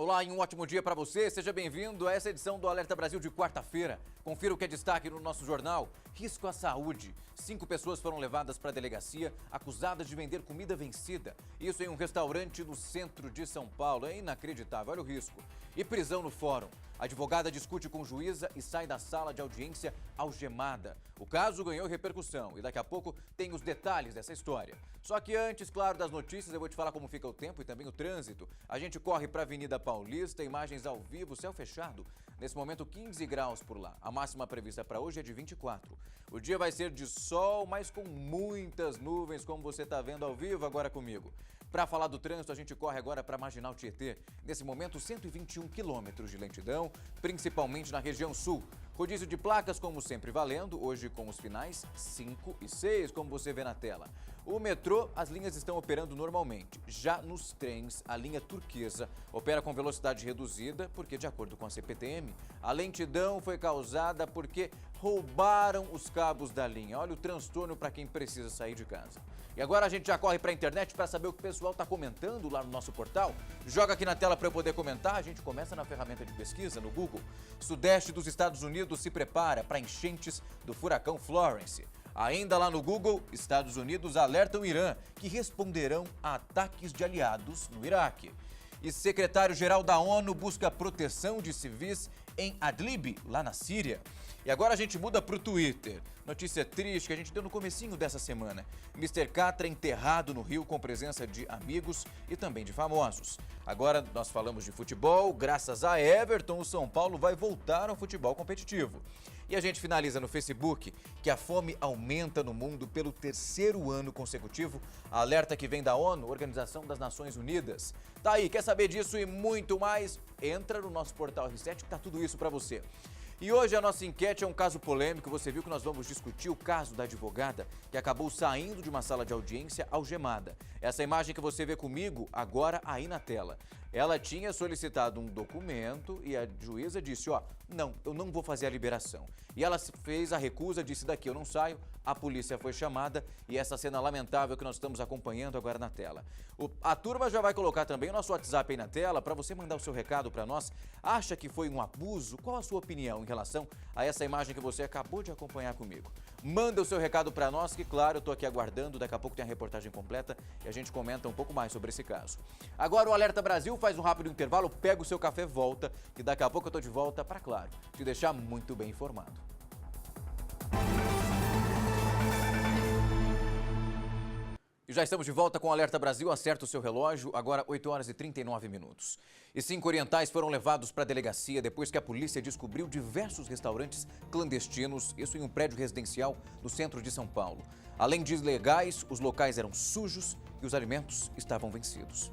Olá e um ótimo dia para você. Seja bem-vindo a essa edição do Alerta Brasil de quarta-feira. Confira o que é destaque no nosso jornal. Risco à saúde. 5 pessoas foram levadas para a delegacia acusadas de vender comida vencida. Isso em um restaurante no centro de São Paulo. É inacreditável, olha o risco. E prisão no fórum. A advogada discute com juíza e sai da sala de audiência algemada. O caso ganhou repercussão e daqui a pouco tem os detalhes dessa história. Só que antes, claro, das notícias, eu vou te falar como fica o tempo e também o trânsito. A gente corre para a Avenida Paulista, imagens ao vivo, céu fechado. Nesse momento, 15 graus por lá. A máxima prevista para hoje é de 24. O dia vai ser de sol, mas com muitas nuvens, como você está vendo ao vivo agora comigo. Para falar do trânsito, a gente corre agora para a Marginal Tietê. Nesse momento, 121 quilômetros de lentidão, principalmente na região sul. Rodízio de placas, como sempre, valendo, hoje com os finais 5 e 6, como você vê na tela. O metrô, as linhas estão operando normalmente. Já nos trens, a linha turquesa opera com velocidade reduzida, porque, de acordo com a CPTM, a lentidão foi causada porque roubaram os cabos da linha. Olha o transtorno para quem precisa sair de casa. E agora a gente já corre para a internet para saber o que o pessoal está comentando lá no nosso portal. Joga aqui na tela para eu poder comentar. A gente começa na ferramenta de pesquisa, no Google. Sudeste dos Estados Unidos se prepara para enchentes do furacão Florence. Ainda lá no Google, Estados Unidos alertam o Irã que responderão a ataques de aliados no Iraque. E secretário-geral da ONU busca proteção de civis em Idlib, lá na Síria. E agora a gente muda para o Twitter. Notícia triste que a gente deu no comecinho dessa semana. Mr. Catra enterrado no Rio com presença de amigos e também de famosos. Agora nós falamos de futebol. Graças a Everton, o São Paulo vai voltar ao futebol competitivo. E a gente finaliza no Facebook que a fome aumenta no mundo pelo 3º ano consecutivo. Alerta que vem da ONU, Organização das Nações Unidas. Tá aí, quer saber disso e muito mais? Entra no nosso portal R7 que tá tudo isso para você. E hoje a nossa enquete é um caso polêmico. Você viu que nós vamos discutir o caso da advogada que acabou saindo de uma sala de audiência algemada. Essa imagem que você vê comigo agora aí na tela. Ela tinha solicitado um documento e a juíza disse, não, eu não vou fazer a liberação. E ela fez a recusa, disse daqui eu não saio, a polícia foi chamada e essa cena lamentável que nós estamos acompanhando agora na tela. A turma já vai colocar também o nosso WhatsApp aí na tela para você mandar o seu recado para nós. Acha que foi um abuso? Qual a sua opinião em relação a essa imagem que você acabou de acompanhar comigo? Manda o seu recado para nós que, claro, eu estou aqui aguardando, daqui a pouco tem a reportagem completa e a gente comenta um pouco mais sobre esse caso. Agora o Alerta Brasil faz um rápido intervalo, pega o seu café, volta, que daqui a pouco eu estou de volta para, claro, te deixar muito bem informado. E já estamos de volta com o Alerta Brasil, acerta o seu relógio, agora 8 horas e 39 minutos. E 5 orientais foram levados para a delegacia depois que a polícia descobriu diversos restaurantes clandestinos, isso em um prédio residencial no centro de São Paulo. Além de ilegais, os locais eram sujos e os alimentos estavam vencidos.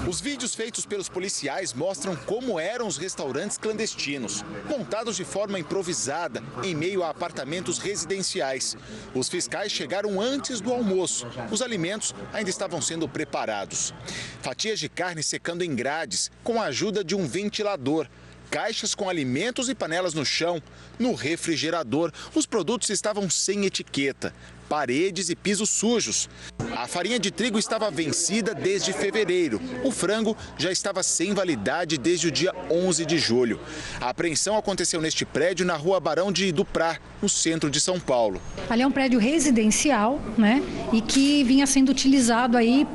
Os vídeos feitos pelos policiais mostram como eram os restaurantes clandestinos, montados de forma improvisada, em meio a apartamentos residenciais. Os fiscais chegaram antes do almoço. Os alimentos ainda estavam sendo preparados. Fatias de carne secando em grades, com a ajuda de um ventilador. Caixas com alimentos e panelas no chão. No refrigerador, os produtos estavam sem etiqueta. Paredes e pisos sujos. A farinha de trigo estava vencida desde fevereiro. O frango já estava sem validade desde o dia 11 de julho. A apreensão aconteceu neste prédio na Rua Barão de Duprá, no centro de São Paulo. Ali é um prédio residencial, né? E que vinha sendo utilizado aí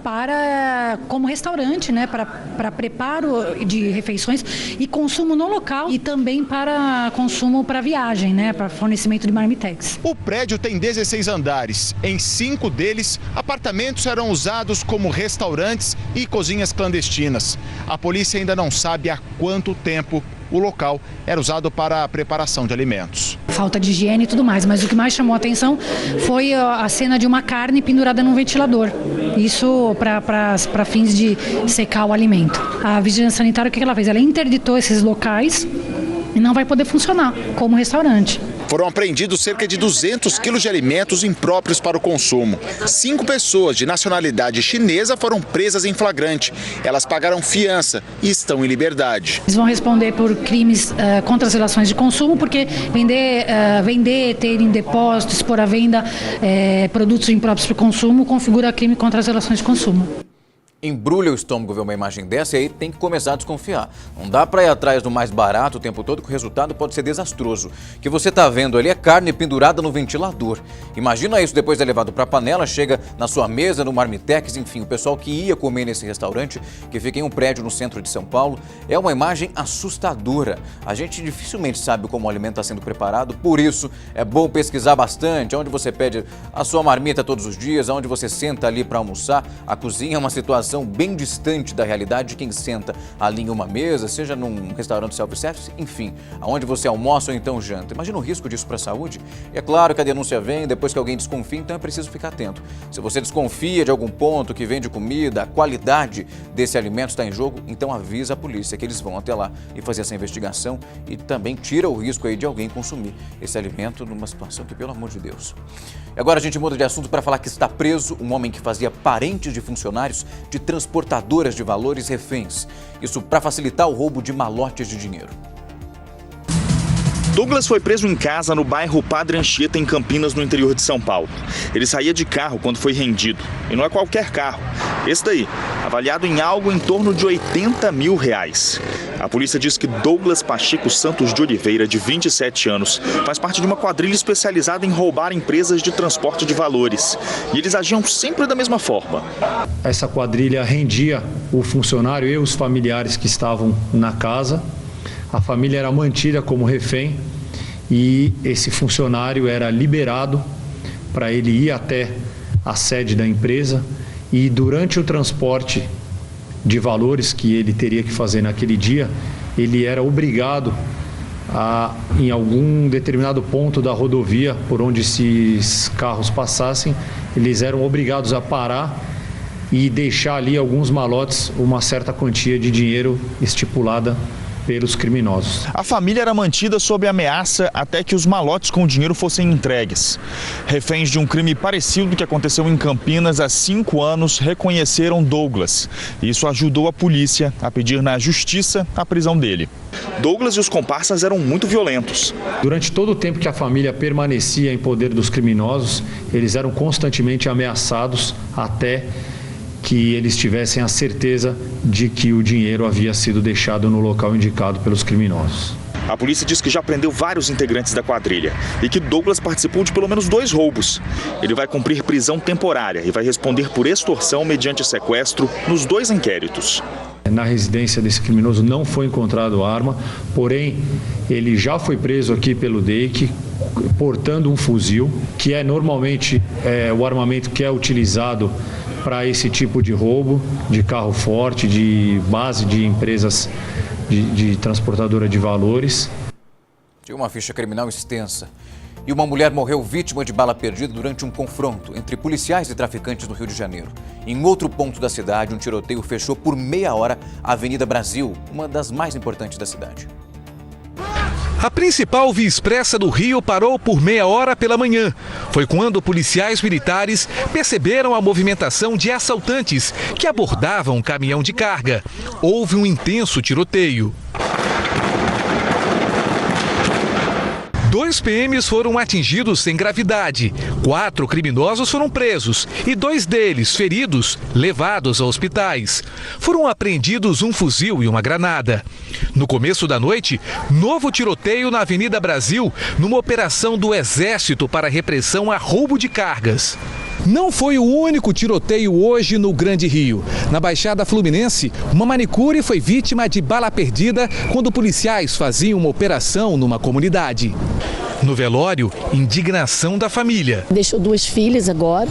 como restaurante, né? Para preparo de refeições e consumo no local e também para consumo para viagem, né? Para fornecimento de marmitex. O prédio tem 16 andares. Em 5 deles, apartamentos eram usados como restaurantes e cozinhas clandestinas. A polícia ainda não sabe há quanto tempo o local era usado para a preparação de alimentos. Falta de higiene e tudo mais, mas o que mais chamou a atenção foi a cena de uma carne pendurada num ventilador. Isso para fins de secar o alimento. A vigilância sanitária, o que ela fez? Ela interditou esses locais e não vai poder funcionar como restaurante. Foram apreendidos cerca de 200 quilos de alimentos impróprios para o consumo. 5 pessoas de nacionalidade chinesa foram presas em flagrante. Elas pagaram fiança e estão em liberdade. Eles vão responder por crimes contra as relações de consumo, porque vender, ter em depósito, expor à venda produtos impróprios para o consumo configura crime contra as relações de consumo. Embrulha o estômago ver uma imagem dessa e aí tem que começar a desconfiar. Não dá para ir atrás do mais barato o tempo todo, que o resultado pode ser desastroso. O que você está vendo ali é carne pendurada no ventilador. Imagina isso depois de levado para a panela, chega na sua mesa, no marmitex, enfim, o pessoal que ia comer nesse restaurante, que fica em um prédio no centro de São Paulo, é uma imagem assustadora. A gente dificilmente sabe como o alimento está sendo preparado, por isso é bom pesquisar bastante, onde você pede a sua marmita todos os dias, onde você senta ali para almoçar. A cozinha é uma situação bem distante da realidade de quem senta ali em uma mesa, seja num restaurante self-service, enfim, aonde você almoça ou então janta. Imagina o risco disso para a saúde. E é claro que a denúncia vem depois que alguém desconfia, então é preciso ficar atento. Se você desconfia de algum ponto que vende comida, a qualidade desse alimento está em jogo, então avisa a polícia que eles vão até lá e fazer essa investigação e também tira o risco aí de alguém consumir esse alimento numa situação que, pelo amor de Deus. E agora a gente muda de assunto para falar que está preso um homem que fazia parentes de funcionários de transportadoras de valores reféns. Isso para facilitar o roubo de malotes de dinheiro. Douglas foi preso em casa no bairro Padre Anchieta, em Campinas, no interior de São Paulo. Ele saía de carro quando foi rendido. E não é qualquer carro. Esse daí, avaliado em algo em torno de R$80 mil. A polícia diz que Douglas Pacheco Santos de Oliveira, de 27 anos, faz parte de uma quadrilha especializada em roubar empresas de transporte de valores. E eles agiam sempre da mesma forma. Essa quadrilha rendia o funcionário e os familiares que estavam na casa. A família era mantida como refém e esse funcionário era liberado para ele ir até a sede da empresa e durante o transporte de valores que ele teria que fazer naquele dia, ele era obrigado a, em algum determinado ponto da rodovia por onde esses carros passassem, eles eram obrigados a parar e deixar ali alguns malotes, uma certa quantia de dinheiro estipulada pelos criminosos. A família era mantida sob ameaça até que os malotes com o dinheiro fossem entregues. Reféns de um crime parecido que aconteceu em Campinas há 5 anos reconheceram Douglas. Isso ajudou a polícia a pedir na justiça a prisão dele. Douglas e os comparsas eram muito violentos. Durante todo o tempo que a família permanecia em poder dos criminosos, eles eram constantemente ameaçados até que eles tivessem a certeza de que o dinheiro havia sido deixado no local indicado pelos criminosos. A polícia diz que já prendeu vários integrantes da quadrilha e que Douglas participou de pelo menos 2 roubos. Ele vai cumprir prisão temporária e vai responder por extorsão mediante sequestro nos 2 inquéritos. Na residência desse criminoso não foi encontrado arma, porém ele já foi preso aqui pelo DEIC portando um fuzil, que é normalmente o armamento que é utilizado para esse tipo de roubo, de carro forte, de base de empresas de transportadora de valores. Tinha uma ficha criminal extensa. E uma mulher morreu vítima de bala perdida durante um confronto entre policiais e traficantes no Rio de Janeiro. Em outro ponto da cidade, um tiroteio fechou por meia hora a Avenida Brasil, uma das mais importantes da cidade. A principal via expressa do Rio parou por meia hora pela manhã. Foi quando policiais militares perceberam a movimentação de assaltantes que abordavam um caminhão de carga. Houve um intenso tiroteio. 2 PMs foram atingidos sem gravidade, 4 criminosos foram presos e 2 deles, feridos, levados a hospitais. Foram apreendidos um fuzil e uma granada. No começo da noite, novo tiroteio na Avenida Brasil, numa operação do Exército para repressão a roubo de cargas. Não foi o único tiroteio hoje no Grande Rio. Na Baixada Fluminense, uma manicure foi vítima de bala perdida quando policiais faziam uma operação numa comunidade. No velório, indignação da família. Deixou 2 filhas agora,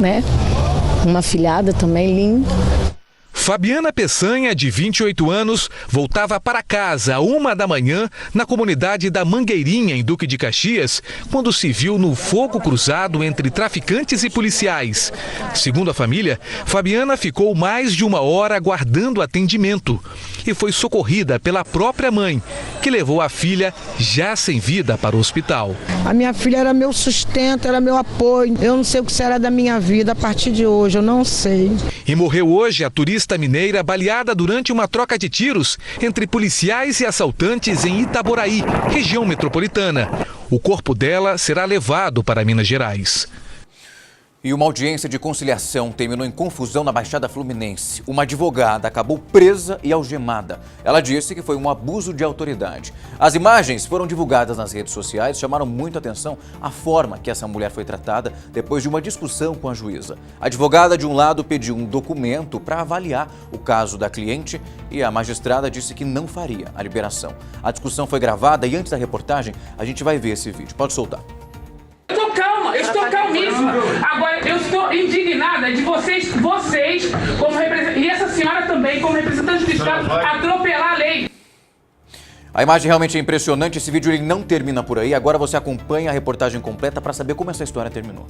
né? Uma filhada também linda. Fabiana Peçanha, de 28 anos, voltava para casa à 1 da manhã na comunidade da Mangueirinha, em Duque de Caxias, quando se viu no fogo cruzado entre traficantes e policiais. Segundo a família, Fabiana ficou mais de 1 hora aguardando atendimento e foi socorrida pela própria mãe, que levou a filha já sem vida para o hospital. A minha filha era meu sustento, era meu apoio. Eu não sei o que será da minha vida a partir de hoje, eu não sei. E morreu hoje a turista mineira baleada durante uma troca de tiros entre policiais e assaltantes em Itaboraí, região metropolitana. O corpo dela será levado para Minas Gerais. E uma audiência de conciliação terminou em confusão na Baixada Fluminense. Uma advogada acabou presa e algemada. Ela disse que foi um abuso de autoridade. As imagens foram divulgadas nas redes sociais e chamaram muito a atenção a forma que essa mulher foi tratada depois de uma discussão com a juíza. A advogada, de um lado, pediu um documento para avaliar o caso da cliente e a magistrada disse que não faria a liberação. A discussão foi gravada e antes da reportagem a gente vai ver esse vídeo. Pode soltar. Eu estou calmíssima. Agora, eu estou indignada de vocês como representantes, e essa senhora também, como representante do Estado, atropelar a lei. A imagem realmente é impressionante. Esse vídeo ele não termina por aí. Agora você acompanha a reportagem completa para saber como essa história terminou.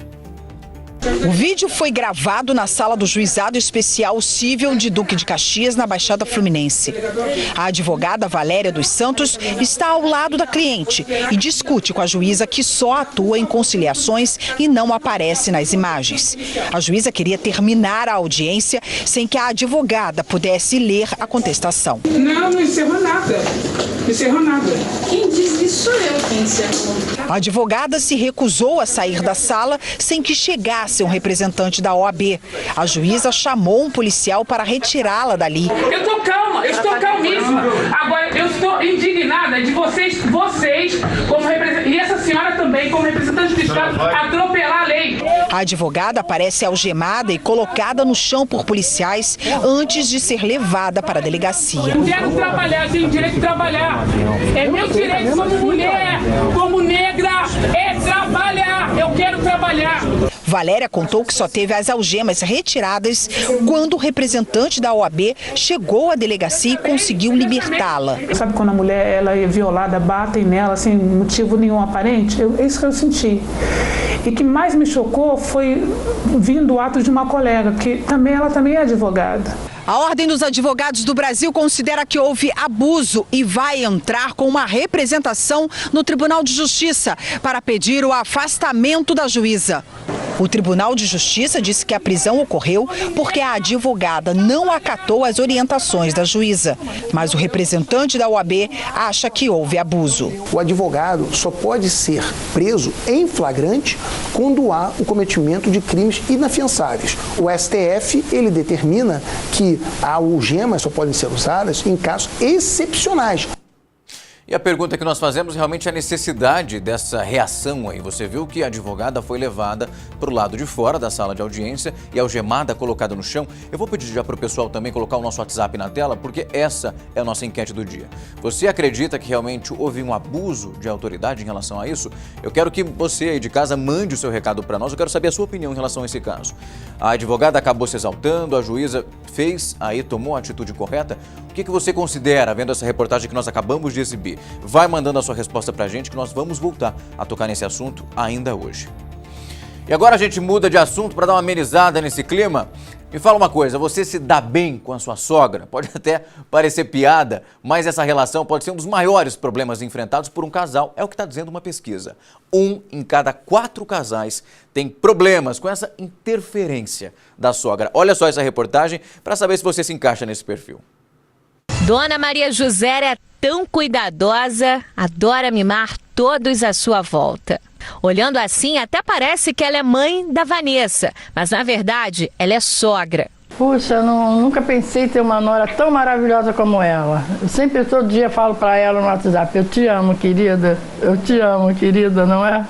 O vídeo foi gravado na sala do Juizado Especial Cível de Duque de Caxias, na Baixada Fluminense. A advogada Valéria dos Santos está ao lado da cliente e discute com a juíza que só atua em conciliações e não aparece nas imagens. A juíza queria terminar a audiência sem que a advogada pudesse ler a contestação. Não encerrou nada. Não encerrou nada. Quem diz isso sou eu que encerrou. A advogada se recusou a sair da sala sem que chegasse um representante da OAB. A juíza chamou um policial para retirá-la dali. Eu estou calma, eu estou calmíssima. Agora, eu estou indignada de vocês como representantes, e essa senhora também, como representante do Estado, atropelar a lei. A advogada aparece algemada e colocada no chão por policiais antes de ser levada para a delegacia. Eu quero trabalhar, tenho direito de trabalhar. É meu direito como mulher, como negra, é trabalhar. Eu quero trabalhar. Valéria contou que só teve as algemas retiradas quando o representante da OAB chegou à delegacia e conseguiu libertá-la. Sabe quando a mulher ela é violada, batem nela sem motivo nenhum aparente? É isso que eu senti. E o que mais me chocou foi vindo o ato de uma colega, que ela também é advogada. A Ordem dos Advogados do Brasil considera que houve abuso e vai entrar com uma representação no Tribunal de Justiça para pedir o afastamento da juíza. O Tribunal de Justiça disse que a prisão ocorreu porque a advogada não acatou as orientações da juíza. Mas o representante da OAB acha que houve abuso. O advogado só pode ser preso em flagrante quando há o cometimento de crimes inafiançáveis. O STF, ele determina que as algemas só podem ser usadas em casos excepcionais. E a pergunta que nós fazemos realmente é a necessidade dessa reação aí. Você viu que a advogada foi levada para o lado de fora da sala de audiência e algemada, colocada no chão. Eu vou pedir já para o pessoal também colocar o nosso WhatsApp na tela, porque essa é a nossa enquete do dia. Você acredita que realmente houve um abuso de autoridade em relação a isso? Eu quero que você aí de casa mande o seu recado para nós. Eu quero saber a sua opinião em relação a esse caso. A advogada acabou se exaltando, a juíza tomou a atitude correta. O que você considera, vendo essa reportagem que nós acabamos de exibir? Vai mandando a sua resposta pra gente que nós vamos voltar a tocar nesse assunto ainda hoje. E agora a gente muda de assunto para dar uma amenizada nesse clima. Me fala uma coisa, você se dá bem com a sua sogra? Pode até parecer piada, mas essa relação pode ser um dos maiores problemas enfrentados por um casal. É o que está dizendo uma pesquisa. 1 em cada 4 casais tem problemas com essa interferência da sogra. Olha só essa reportagem para saber se você se encaixa nesse perfil. Dona Maria José é tão cuidadosa, adora mimar todos à sua volta. Olhando assim, até parece que ela é mãe da Vanessa, mas na verdade ela é sogra. Puxa, nunca pensei em ter uma nora tão maravilhosa como ela. Eu sempre, todo dia, falo para ela no WhatsApp: eu te amo, querida, não é?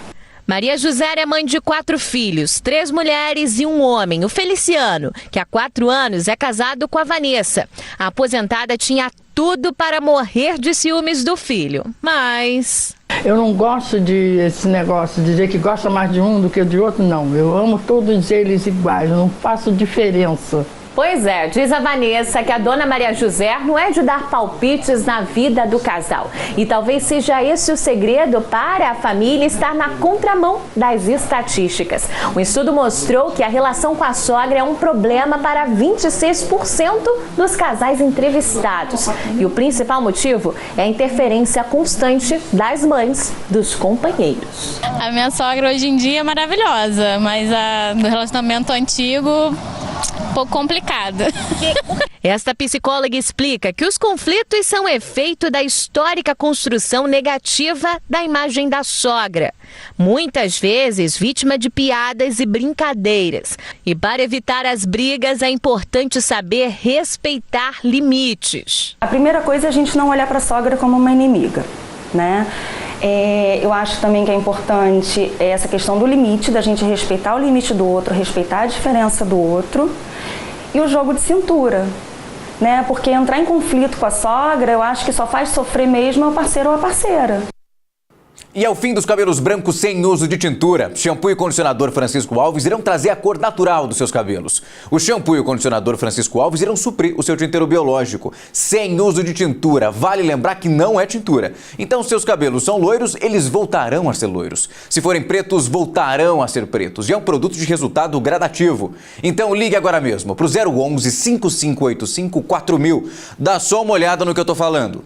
Maria José é mãe de 4 filhos, 3 mulheres e 1 homem, o Feliciano, que há 4 anos é casado com a Vanessa. A aposentada tinha tudo para morrer de ciúmes do filho, mas... Eu não gosto desse negócio de dizer que gosta mais de um do que de outro, não. Eu amo todos eles iguais, eu não faço diferença. Pois é, diz a Vanessa que a dona Maria José não é de dar palpites na vida do casal. E talvez seja esse o segredo para a família estar na contramão das estatísticas. Um estudo mostrou que a relação com a sogra é um problema para 26% dos casais entrevistados. E o principal motivo é a interferência constante das mães dos companheiros. A minha sogra hoje em dia é maravilhosa, mas do relacionamento antigo... um pouco complicado. Esta psicóloga explica que os conflitos são efeito da histórica construção negativa da imagem da sogra, muitas vezes vítima de piadas e brincadeiras. E para evitar as brigas é importante saber respeitar limites. A primeira coisa é a gente não olhar para a sogra como uma inimiga, né? Eu acho também que é importante essa questão do limite, da gente respeitar o limite do outro, respeitar a diferença do outro, e o jogo de cintura, né? Porque entrar em conflito com a sogra, eu acho que só faz sofrer mesmo o parceiro ou a parceira. E ao fim dos cabelos brancos sem uso de tintura, shampoo e condicionador Francisco Alves irão trazer a cor natural dos seus cabelos. O shampoo e o condicionador Francisco Alves irão suprir o seu tinteiro biológico, sem uso de tintura. Vale lembrar que não é tintura. Então, se seus cabelos são loiros, eles voltarão a ser loiros. Se forem pretos, voltarão a ser pretos. E é um produto de resultado gradativo. Então, ligue agora mesmo para o 011 5585 4000. Dá só uma olhada no que eu tô falando.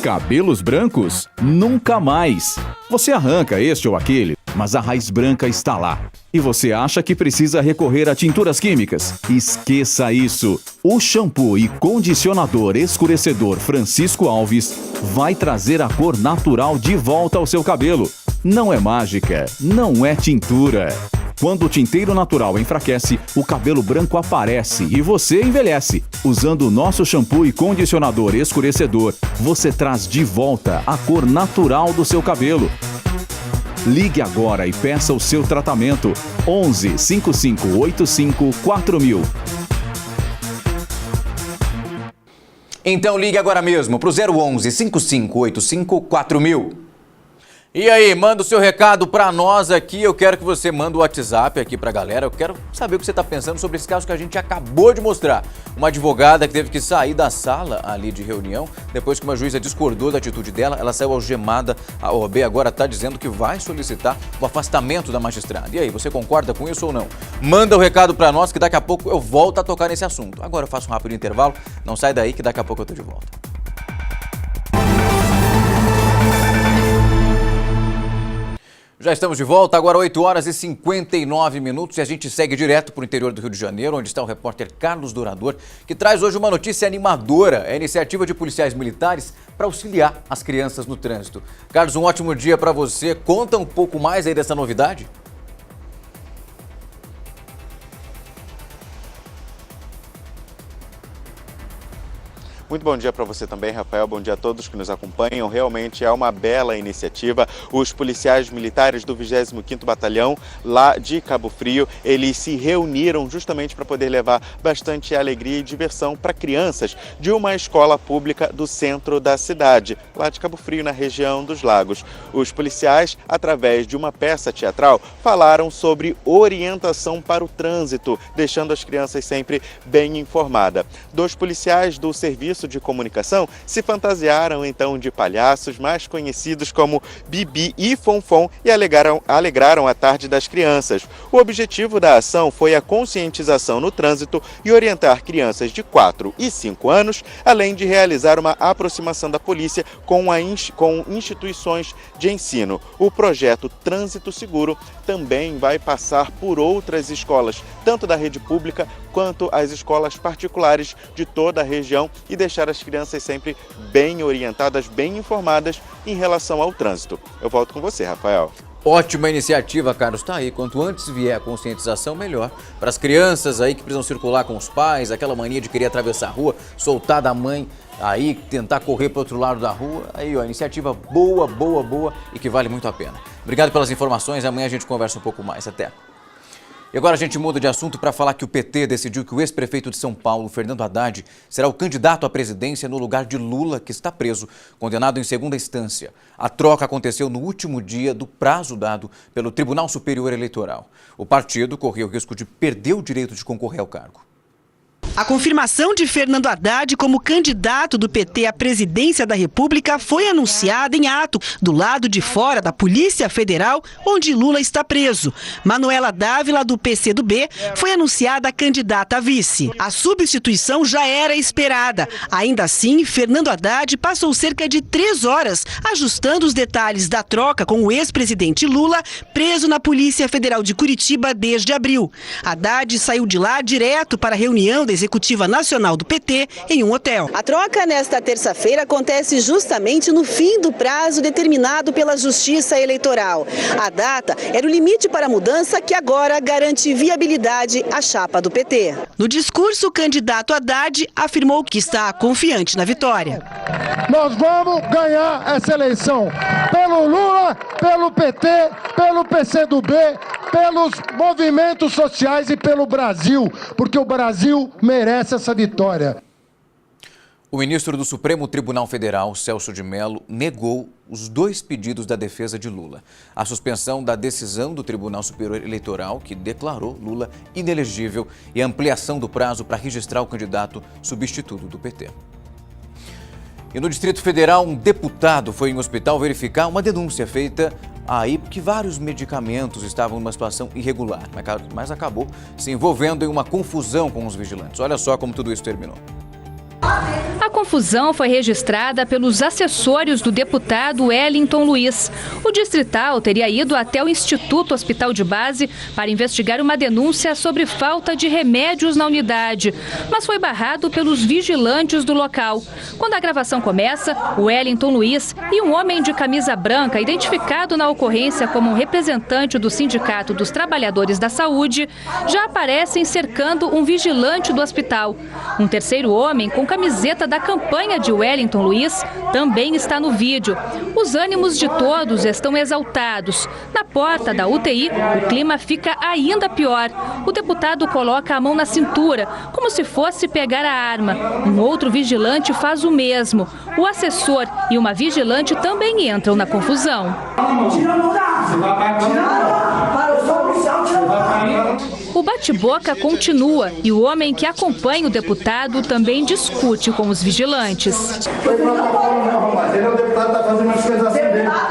Cabelos brancos? Nunca mais! Você arranca este ou aquele, mas a raiz branca está lá. E você acha que precisa recorrer a tinturas químicas? Esqueça isso! O shampoo e condicionador escurecedor Francisco Alves vai trazer a cor natural de volta ao seu cabelo. Não é mágica, não é tintura. Quando o tinteiro natural enfraquece, o cabelo branco aparece e você envelhece. Usando o nosso shampoo e condicionador escurecedor, você traz de volta a cor natural do seu cabelo. Ligue agora e peça o seu tratamento. 11 5585 4000. Então ligue agora mesmo para o 011 5585 4000. E aí, manda o seu recado para nós aqui. Eu quero que você mande o WhatsApp aqui para a galera. Eu quero saber o que você está pensando sobre esse caso que a gente acabou de mostrar. Uma advogada que teve que sair da sala ali de reunião depois que uma juíza discordou da atitude dela. Ela saiu algemada. A OAB agora está dizendo que vai solicitar o afastamento da magistrada. E aí, você concorda com isso ou não? Manda o recado para nós que daqui a pouco eu volto a tocar nesse assunto. Agora eu faço um rápido intervalo. Não sai daí que daqui a pouco eu tô de volta. Já estamos de volta, agora 8 horas e 59 minutos e a gente segue direto para o interior do Rio de Janeiro, onde está o repórter Carlos Dourador, que traz hoje uma notícia animadora, a iniciativa de policiais militares para auxiliar as crianças no trânsito. Carlos, um ótimo dia para você. Conta um pouco mais aí dessa novidade. Muito bom dia para você também, Rafael. Bom dia a todos que nos acompanham. Realmente é uma bela iniciativa. Os policiais militares do 25º Batalhão, lá de Cabo Frio, eles se reuniram justamente para poder levar bastante alegria e diversão para crianças de uma escola pública do centro da cidade, lá de Cabo Frio, na região dos Lagos. Os policiais, através de uma peça teatral, falaram sobre orientação para o trânsito, deixando as crianças sempre bem informadas. 2 policiais do Serviço de Comunicação se fantasiaram então de palhaços, mais conhecidos como Bibi e Fonfon, e alegraram a tarde das crianças. O objetivo da ação foi a conscientização no trânsito e orientar crianças de 4 e 5 anos, além de realizar uma aproximação da polícia com instituições de ensino. O projeto Trânsito Seguro também vai passar por outras escolas, tanto da rede pública quanto as escolas particulares de toda a região, e deixar as crianças sempre bem orientadas, bem informadas em relação ao trânsito. Eu volto com você, Rafael. Ótima iniciativa, Carlos. Tá aí. Quanto antes vier a conscientização, melhor. Para as crianças aí que precisam circular com os pais, aquela mania de querer atravessar a rua, soltar da mãe, aí tentar correr para o outro lado da rua. Aí, ó, iniciativa boa e que vale muito a pena. Obrigado pelas informações. Amanhã a gente conversa um pouco mais. Até. E agora a gente muda de assunto para falar que o PT decidiu que o ex-prefeito de São Paulo, Fernando Haddad, será o candidato à presidência no lugar de Lula, que está preso, condenado em segunda instância. A troca aconteceu no último dia do prazo dado pelo Tribunal Superior Eleitoral. O partido corria o risco de perder o direito de concorrer ao cargo. A confirmação de Fernando Haddad como candidato do PT à presidência da República foi anunciada em ato, do lado de fora da Polícia Federal, onde Lula está preso. Manuela Dávila, do PCdoB, foi anunciada candidata a vice. A substituição já era esperada. Ainda assim, Fernando Haddad passou cerca de 3 horas ajustando os detalhes da troca com o ex-presidente Lula, preso na Polícia Federal de Curitiba desde abril. Haddad saiu de lá direto para a reunião da Executiva Nacional do PT em um hotel. A troca nesta terça-feira acontece justamente no fim do prazo determinado pela Justiça Eleitoral. A data era o limite para a mudança que agora garante viabilidade à chapa do PT. No discurso, o candidato Haddad afirmou que está confiante na vitória. Nós vamos ganhar essa eleição pelo Lula, pelo PT, pelo PCdoB, pelos movimentos sociais e pelo Brasil, porque o Brasil merece essa vitória. O ministro do Supremo Tribunal Federal, Celso de Mello, negou os 2 pedidos da defesa de Lula. A suspensão da decisão do Tribunal Superior Eleitoral, que declarou Lula inelegível, e a ampliação do prazo para registrar o candidato substituto do PT. E no Distrito Federal, um deputado foi em um hospital verificar uma denúncia feita aí que vários medicamentos estavam numa situação irregular, mas acabou se envolvendo em uma confusão com os vigilantes. Olha só como tudo isso terminou. A confusão foi registrada pelos assessores do deputado Wellington Luiz. O distrital teria ido até o Instituto Hospital de Base para investigar uma denúncia sobre falta de remédios na unidade, mas foi barrado pelos vigilantes do local. Quando a gravação começa, o Wellington Luiz e um homem de camisa branca, identificado na ocorrência como um representante do Sindicato dos Trabalhadores da Saúde, já aparecem cercando um vigilante do hospital. Um terceiro homem, com camiseta da campanha de Wellington Luiz, também está no vídeo. Os ânimos de todos estão exaltados. Na porta da UTI, o clima fica ainda pior. O deputado coloca a mão na cintura, como se fosse pegar a arma. Um outro vigilante faz o mesmo. O assessor e uma vigilante também entram na confusão. O bate-boca continua e o homem que acompanha o deputado também discute com os vigilantes.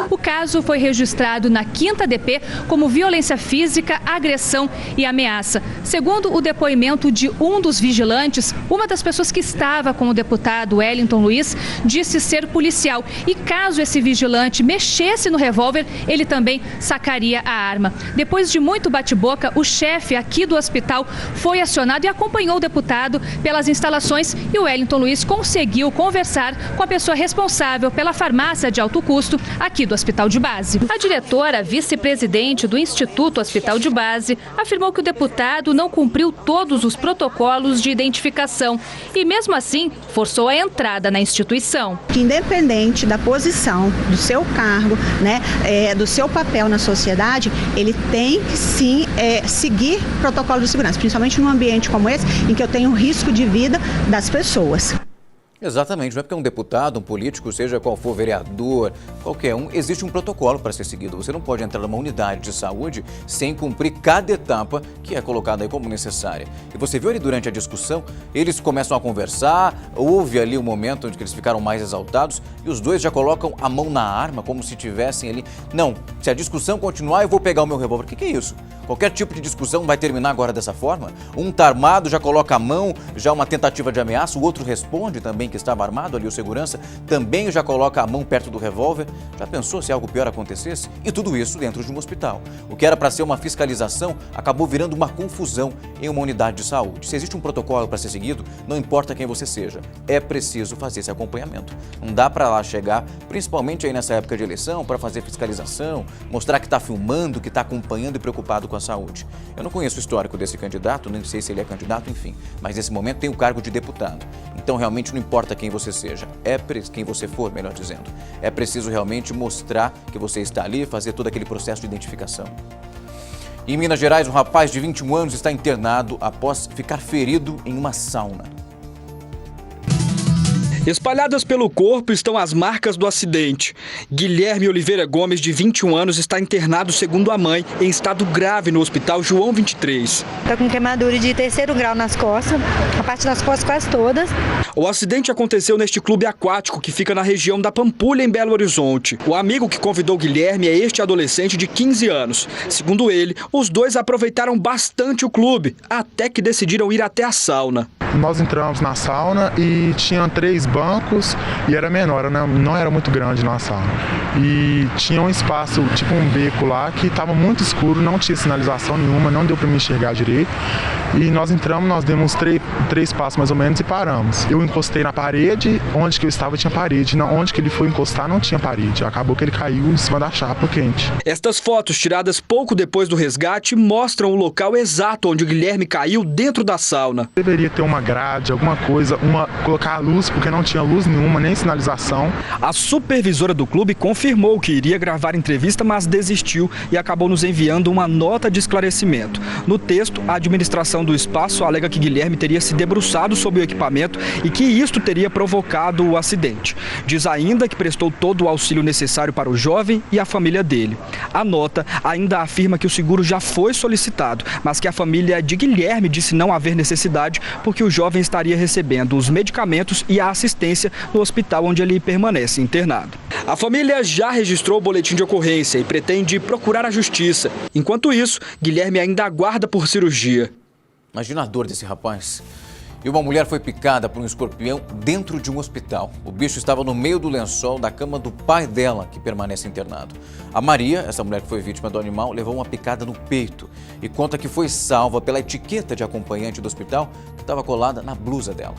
O caso foi registrado na 5ª DP como violência física, agressão e ameaça. Segundo o depoimento de um dos vigilantes, uma das pessoas que estava com o deputado Wellington Luiz disse ser policial e caso esse vigilante mexesse no revólver, ele também sacaria a arma. Depois de muito bate-boca, o chefe aqui do hospital foi acionado e acompanhou o deputado pelas instalações e o Wellington Luiz conseguiu conversar com a pessoa responsável pela farmácia de alto custo aqui do Hospital de Base. A diretora, vice-presidente do Instituto Hospital de Base, afirmou que o deputado não cumpriu todos os protocolos de identificação e, mesmo assim, forçou a entrada na instituição. Independente da posição, do seu cargo, do seu papel na sociedade, ele tem que sim seguir protocolo de segurança, principalmente num ambiente como esse, em que eu tenho risco de vida das pessoas. Exatamente, não é porque é um deputado, um político, seja qual for, vereador, qualquer um, existe um protocolo para ser seguido. Você não pode entrar numa unidade de saúde sem cumprir cada etapa que é colocada aí como necessária. E você viu ali durante a discussão, eles começam a conversar, houve ali um momento onde eles ficaram mais exaltados e os dois já colocam a mão na arma como se tivessem ali. Não, se a discussão continuar, eu vou pegar o meu revólver. O que é isso? Qualquer tipo de discussão vai terminar agora dessa forma? Um tá armado, já coloca a mão, já uma tentativa de ameaça, o outro responde também que estava armado ali, o segurança, também já coloca a mão perto do revólver. Já pensou se algo pior acontecesse? E tudo isso dentro de um hospital. O que era para ser uma fiscalização acabou virando uma confusão em uma unidade de saúde. Se existe um protocolo para ser seguido, não importa quem você seja, é preciso fazer esse acompanhamento. Não dá para lá chegar, principalmente aí nessa época de eleição, para fazer fiscalização, mostrar que está filmando, que está acompanhando e preocupado com a saúde. Eu não conheço o histórico desse candidato, nem sei se ele é candidato, enfim, mas nesse momento tem o cargo de deputado. Então realmente não importa quem você seja, quem você for, melhor dizendo. É preciso realmente mostrar que você está ali, fazer todo aquele processo de identificação. Em Minas Gerais, um rapaz de 21 anos está internado após ficar ferido em uma sauna. Espalhadas pelo corpo estão as marcas do acidente. Guilherme Oliveira Gomes, de 21 anos, está internado, segundo a mãe, em estado grave no Hospital João 23. Está com queimadura de 3º grau nas costas, a parte das costas quase todas. O acidente aconteceu neste clube aquático que fica na região da Pampulha, em Belo Horizonte. O amigo que convidou Guilherme é este adolescente de 15 anos. Segundo ele, os dois aproveitaram bastante o clube, até que decidiram ir até a sauna. Nós entramos na sauna e tinha 3 bancos e era menor, né? Não era muito grande na sauna. E tinha um espaço, tipo um beco lá, que estava muito escuro, não tinha sinalização nenhuma, não deu para me enxergar direito. E nós entramos, nós demos 3 passos mais ou menos e paramos. Eu encostei na parede, onde que eu estava tinha parede, onde que ele foi encostar não tinha parede. Acabou que ele caiu em cima da chapa quente. Estas fotos, tiradas pouco depois do resgate, mostram o local exato onde o Guilherme caiu dentro da sauna. Deveria ter uma grade, alguma coisa, colocar a luz, porque não tinha luz nenhuma, nem sinalização. A supervisora do clube confirmou que iria gravar entrevista, mas desistiu e acabou nos enviando uma nota de esclarecimento. No texto, a administração do espaço alega que Guilherme teria se debruçado sobre o equipamento e que isto teria provocado o acidente. Diz ainda que prestou todo o auxílio necessário para o jovem e a família dele. A nota ainda afirma que o seguro já foi solicitado, mas que a família de Guilherme disse não haver necessidade porque o jovem estaria recebendo os medicamentos e a assistência no hospital onde ele permanece internado. A família já registrou o boletim de ocorrência e pretende procurar a justiça. Enquanto isso, Guilherme ainda aguarda por cirurgia. Imagina a dor desse rapaz. E uma mulher foi picada por um escorpião dentro de um hospital. O bicho estava no meio do lençol da cama do pai dela, que permanece internado. A Maria, essa mulher que foi vítima do animal, levou uma picada no peito e conta que foi salva pela etiqueta de acompanhante do hospital que estava colada na blusa dela.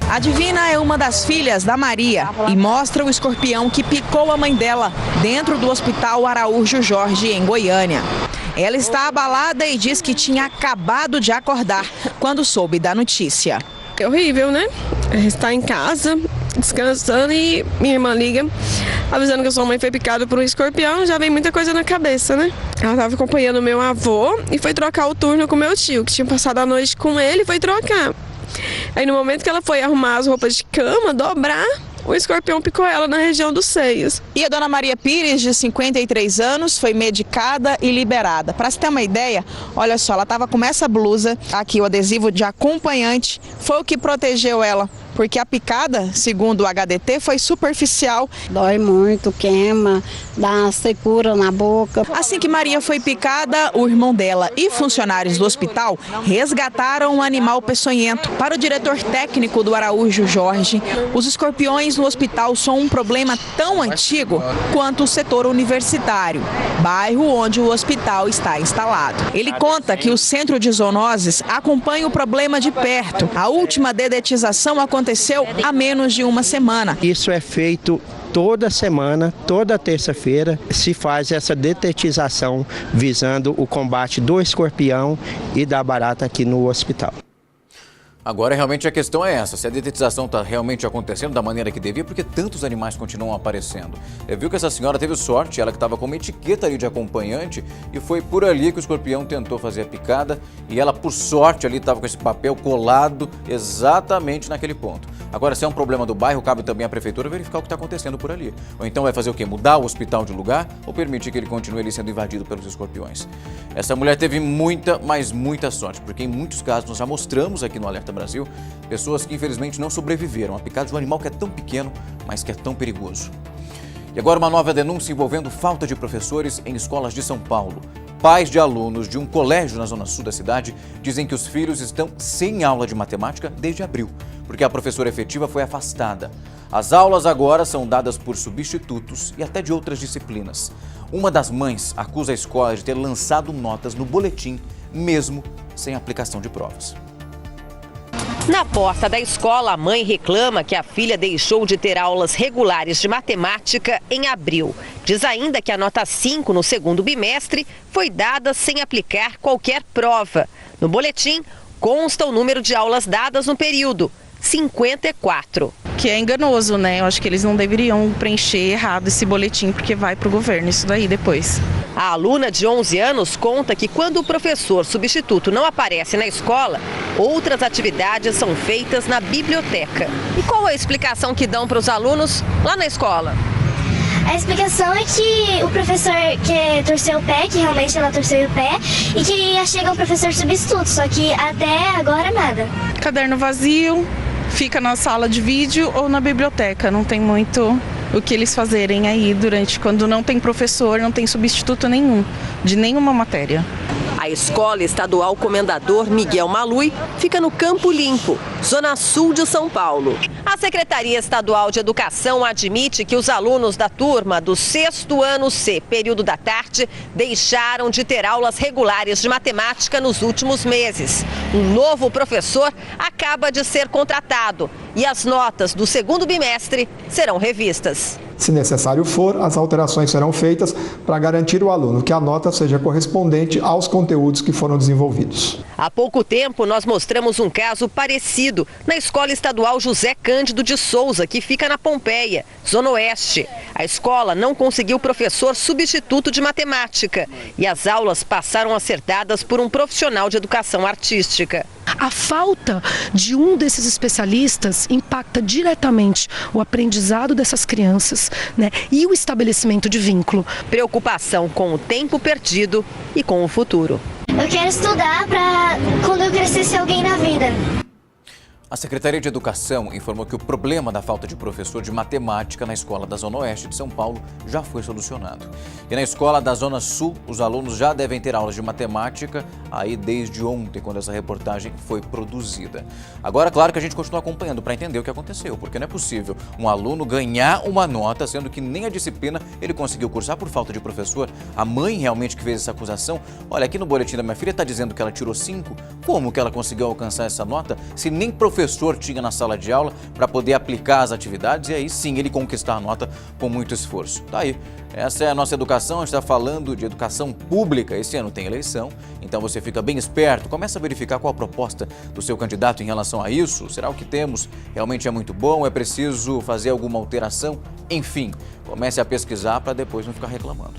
A Divina é uma das filhas da Maria e mostra o escorpião que picou a mãe dela dentro do Hospital Araújo Jorge, em Goiânia. Ela está abalada e diz que tinha acabado de acordar quando soube da notícia. É horrível, né? Está em casa, descansando e minha irmã liga, avisando que a sua mãe foi picada por um escorpião, já vem muita coisa na cabeça, né? Ela estava acompanhando meu avô e foi trocar o turno com meu tio, que tinha passado a noite com ele e foi trocar. Aí no momento que ela foi arrumar as roupas de cama, dobrar, o escorpião picou ela na região dos seios. E a dona Maria Pires, de 53 anos, foi medicada e liberada. Para se ter uma ideia, olha só, ela estava com essa blusa, aqui o adesivo de acompanhante, foi o que protegeu ela. Porque a picada, segundo o HDT, foi superficial. Dói muito, queima, dá uma secura na boca. Assim que Maria foi picada, o irmão dela e funcionários do hospital resgataram o animal peçonhento. Para o diretor técnico do Araújo Jorge, os escorpiões no hospital são um problema tão antigo quanto o setor universitário, bairro onde o hospital está instalado. Ele conta que o Centro de Zoonoses acompanha o problema de perto. A última dedetização aconteceu há menos de uma semana. Isso é feito toda semana, toda terça-feira, se faz essa detetização visando o combate do escorpião e da barata aqui no hospital. Agora, realmente, a questão é essa, se a detetização está realmente acontecendo da maneira que devia, porque tantos animais continuam aparecendo. Viu que essa senhora teve sorte, ela que estava com uma etiqueta ali de acompanhante, e foi por ali que o escorpião tentou fazer a picada, e ela, por sorte, ali estava com esse papel colado exatamente naquele ponto. Agora, se é um problema do bairro, cabe também à prefeitura verificar o que está acontecendo por ali. Ou então vai fazer o quê? Mudar o hospital de lugar ou permitir que ele continue ali sendo invadido pelos escorpiões? Essa mulher teve muita, mas muita sorte, porque em muitos casos nós já mostramos aqui no Alerta Brasil pessoas que infelizmente não sobreviveram à picada de um animal que é tão pequeno, mas que é tão perigoso. E agora uma nova denúncia envolvendo falta de professores em escolas de São Paulo. Pais de alunos de um colégio na zona sul da cidade dizem que os filhos estão sem aula de matemática desde abril, porque a professora efetiva foi afastada. As aulas agora são dadas por substitutos e até de outras disciplinas. Uma das mães acusa a escola de ter lançado notas no boletim, mesmo sem aplicação de provas. Na porta da escola, a mãe reclama que a filha deixou de ter aulas regulares de matemática em abril. Diz ainda que a nota 5 no segundo bimestre foi dada sem aplicar qualquer prova. No boletim, consta o número de aulas dadas no período, 54. Que é enganoso, né? Eu acho que eles não deveriam preencher errado esse boletim, porque vai para o governo isso daí depois. A aluna de 11 anos conta que quando o professor substituto não aparece na escola, outras atividades são feitas na biblioteca. E qual a explicação que dão para os alunos lá na escola? A explicação é que o professor quer torcer o pé, que realmente ela torceu o pé, e que ia chegar um professor substituto, só que até agora nada. Caderno vazio, fica na sala de vídeo ou na biblioteca, não tem muito o que eles fazerem aí quando não tem professor, não tem substituto nenhum, de nenhuma matéria. A Escola Estadual Comendador Miguel Malui fica no Campo Limpo, zona sul de São Paulo. A Secretaria Estadual de Educação admite que os alunos da turma do 6º ano C, período da tarde, deixaram de ter aulas regulares de matemática nos últimos meses. Um novo professor acaba de ser contratado e as notas do 2º bimestre serão revistas. Se necessário for, as alterações serão feitas para garantir ao aluno que a nota seja correspondente aos conteúdos que foram desenvolvidos. Há pouco tempo, nós mostramos um caso parecido na Escola Estadual José Cândido de Souza, que fica na Pompeia, Zona Oeste. A escola não conseguiu professor substituto de matemática e as aulas passaram a ser dadas por um profissional de educação artística. A falta de um desses especialistas impacta diretamente o aprendizado dessas crianças, né, e o estabelecimento de vínculo. Preocupação com o tempo perdido e com o futuro. Eu quero estudar para quando eu crescer ser alguém na vida. A Secretaria de Educação informou que o problema da falta de professor de matemática na escola da Zona Oeste de São Paulo já foi solucionado. E na escola da Zona Sul, os alunos já devem ter aulas de matemática aí desde ontem, quando essa reportagem foi produzida. Agora, claro que a gente continua acompanhando para entender o que aconteceu, porque não é possível um aluno ganhar uma nota, sendo que nem a disciplina ele conseguiu cursar por falta de professor. A mãe realmente que fez essa acusação, olha, aqui no boletim da minha filha está dizendo que ela tirou 5. Como que ela conseguiu alcançar essa nota se nem professor tinha na sala de aula para poder aplicar as atividades e aí sim ele conquistar a nota com muito esforço? Daí, essa é a nossa educação, a gente está falando de educação pública, esse ano tem eleição, então você fica bem esperto, começa a verificar qual a proposta do seu candidato em relação a isso, será o que temos realmente é muito bom, é preciso fazer alguma alteração? Enfim, comece a pesquisar para depois não ficar reclamando.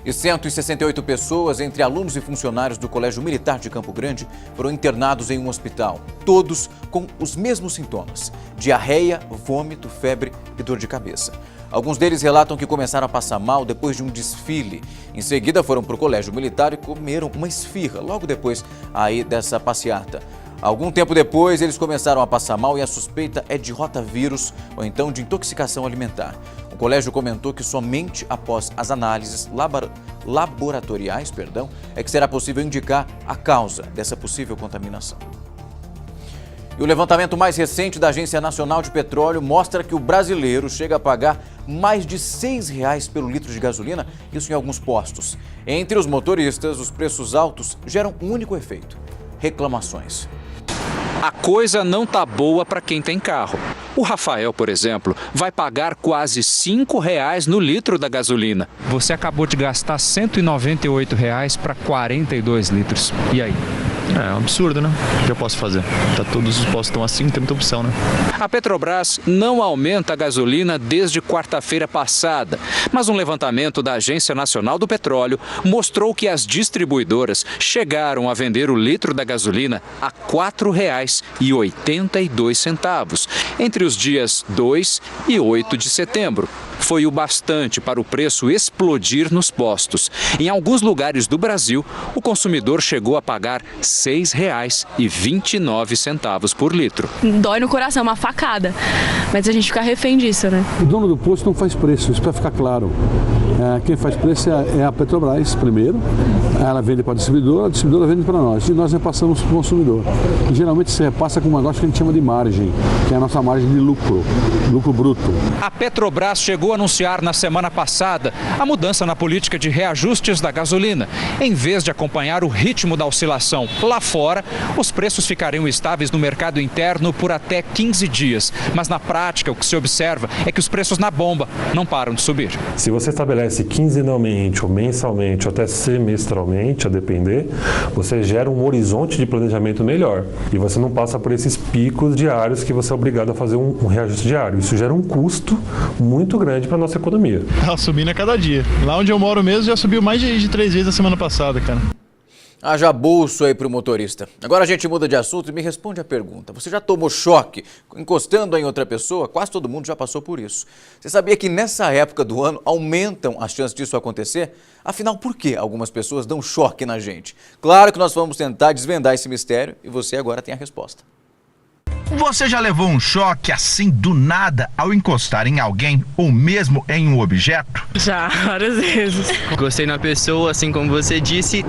E 168 pessoas, entre alunos e funcionários do Colégio Militar de Campo Grande, foram internados em um hospital, todos com os mesmos sintomas: diarreia, vômito, febre e dor de cabeça. Alguns deles relatam que começaram a passar mal depois de um desfile. Em seguida foram para o Colégio Militar e comeram uma esfirra, logo depois aí dessa passeata. Algum tempo depois, eles começaram a passar mal e a suspeita é de rotavírus ou então de intoxicação alimentar. O colégio comentou que somente após as análises laboratoriais, é que será possível indicar a causa dessa possível contaminação. E o levantamento mais recente da Agência Nacional de Petróleo mostra que o brasileiro chega a pagar mais de R$ 6 pelo litro de gasolina, isso em alguns postos. Entre os motoristas, os preços altos geram um único efeito: reclamações. A coisa não tá boa para quem tem carro. O Rafael, por exemplo, vai pagar quase R$ 5 no litro da gasolina. Você acabou de gastar R$ 198 para 42 litros. E aí? É um absurdo, né? O que eu posso fazer? Todos os postos estão assim, não tem muita opção, né? A Petrobras não aumenta a gasolina desde quarta-feira passada, mas um levantamento da Agência Nacional do Petróleo mostrou que as distribuidoras chegaram a vender o litro da gasolina a R$ 4,82 entre os dias 2 e 8 de setembro. Foi o bastante para o preço explodir nos postos. Em alguns lugares do Brasil, o consumidor chegou a pagar R$ 6,29 por litro. Dói no coração, uma facada, mas a gente fica refém disso, né? O dono do posto não faz preço, isso para ficar claro. Quem faz preço é a Petrobras primeiro, ela vende para a distribuidora vende para nós e nós repassamos para o consumidor. E, geralmente se repassa com um negócio que a gente chama de margem, que é a nossa margem de lucro bruto. A Petrobras chegou a anunciar na semana passada a mudança na política de reajustes da gasolina. Em vez de acompanhar o ritmo da oscilação lá fora, os preços ficariam estáveis no mercado interno por até 15 dias. Mas na prática, o que se observa é que os preços na bomba não param de subir. Se você estabelece quinzenalmente, ou mensalmente, ou até semestralmente realmente, a depender, você gera um horizonte de planejamento melhor. E você não passa por esses picos diários que você é obrigado a fazer um reajuste diário. Isso gera um custo muito grande para a nossa economia. Tá subindo a cada dia. Lá onde eu moro mesmo já subiu mais de 3 vezes a semana passada, cara. Haja bolso aí pro motorista. Agora a gente muda de assunto e me responde a pergunta. Você já tomou choque encostando em outra pessoa? Quase todo mundo já passou por isso. Você sabia que nessa época do ano aumentam as chances disso acontecer? Afinal, por que algumas pessoas dão choque na gente? Claro que nós vamos tentar desvendar esse mistério e você agora tem a resposta. Você já levou um choque assim do nada ao encostar em alguém ou mesmo em um objeto? Já, várias vezes. Gostei na pessoa, assim como você disse,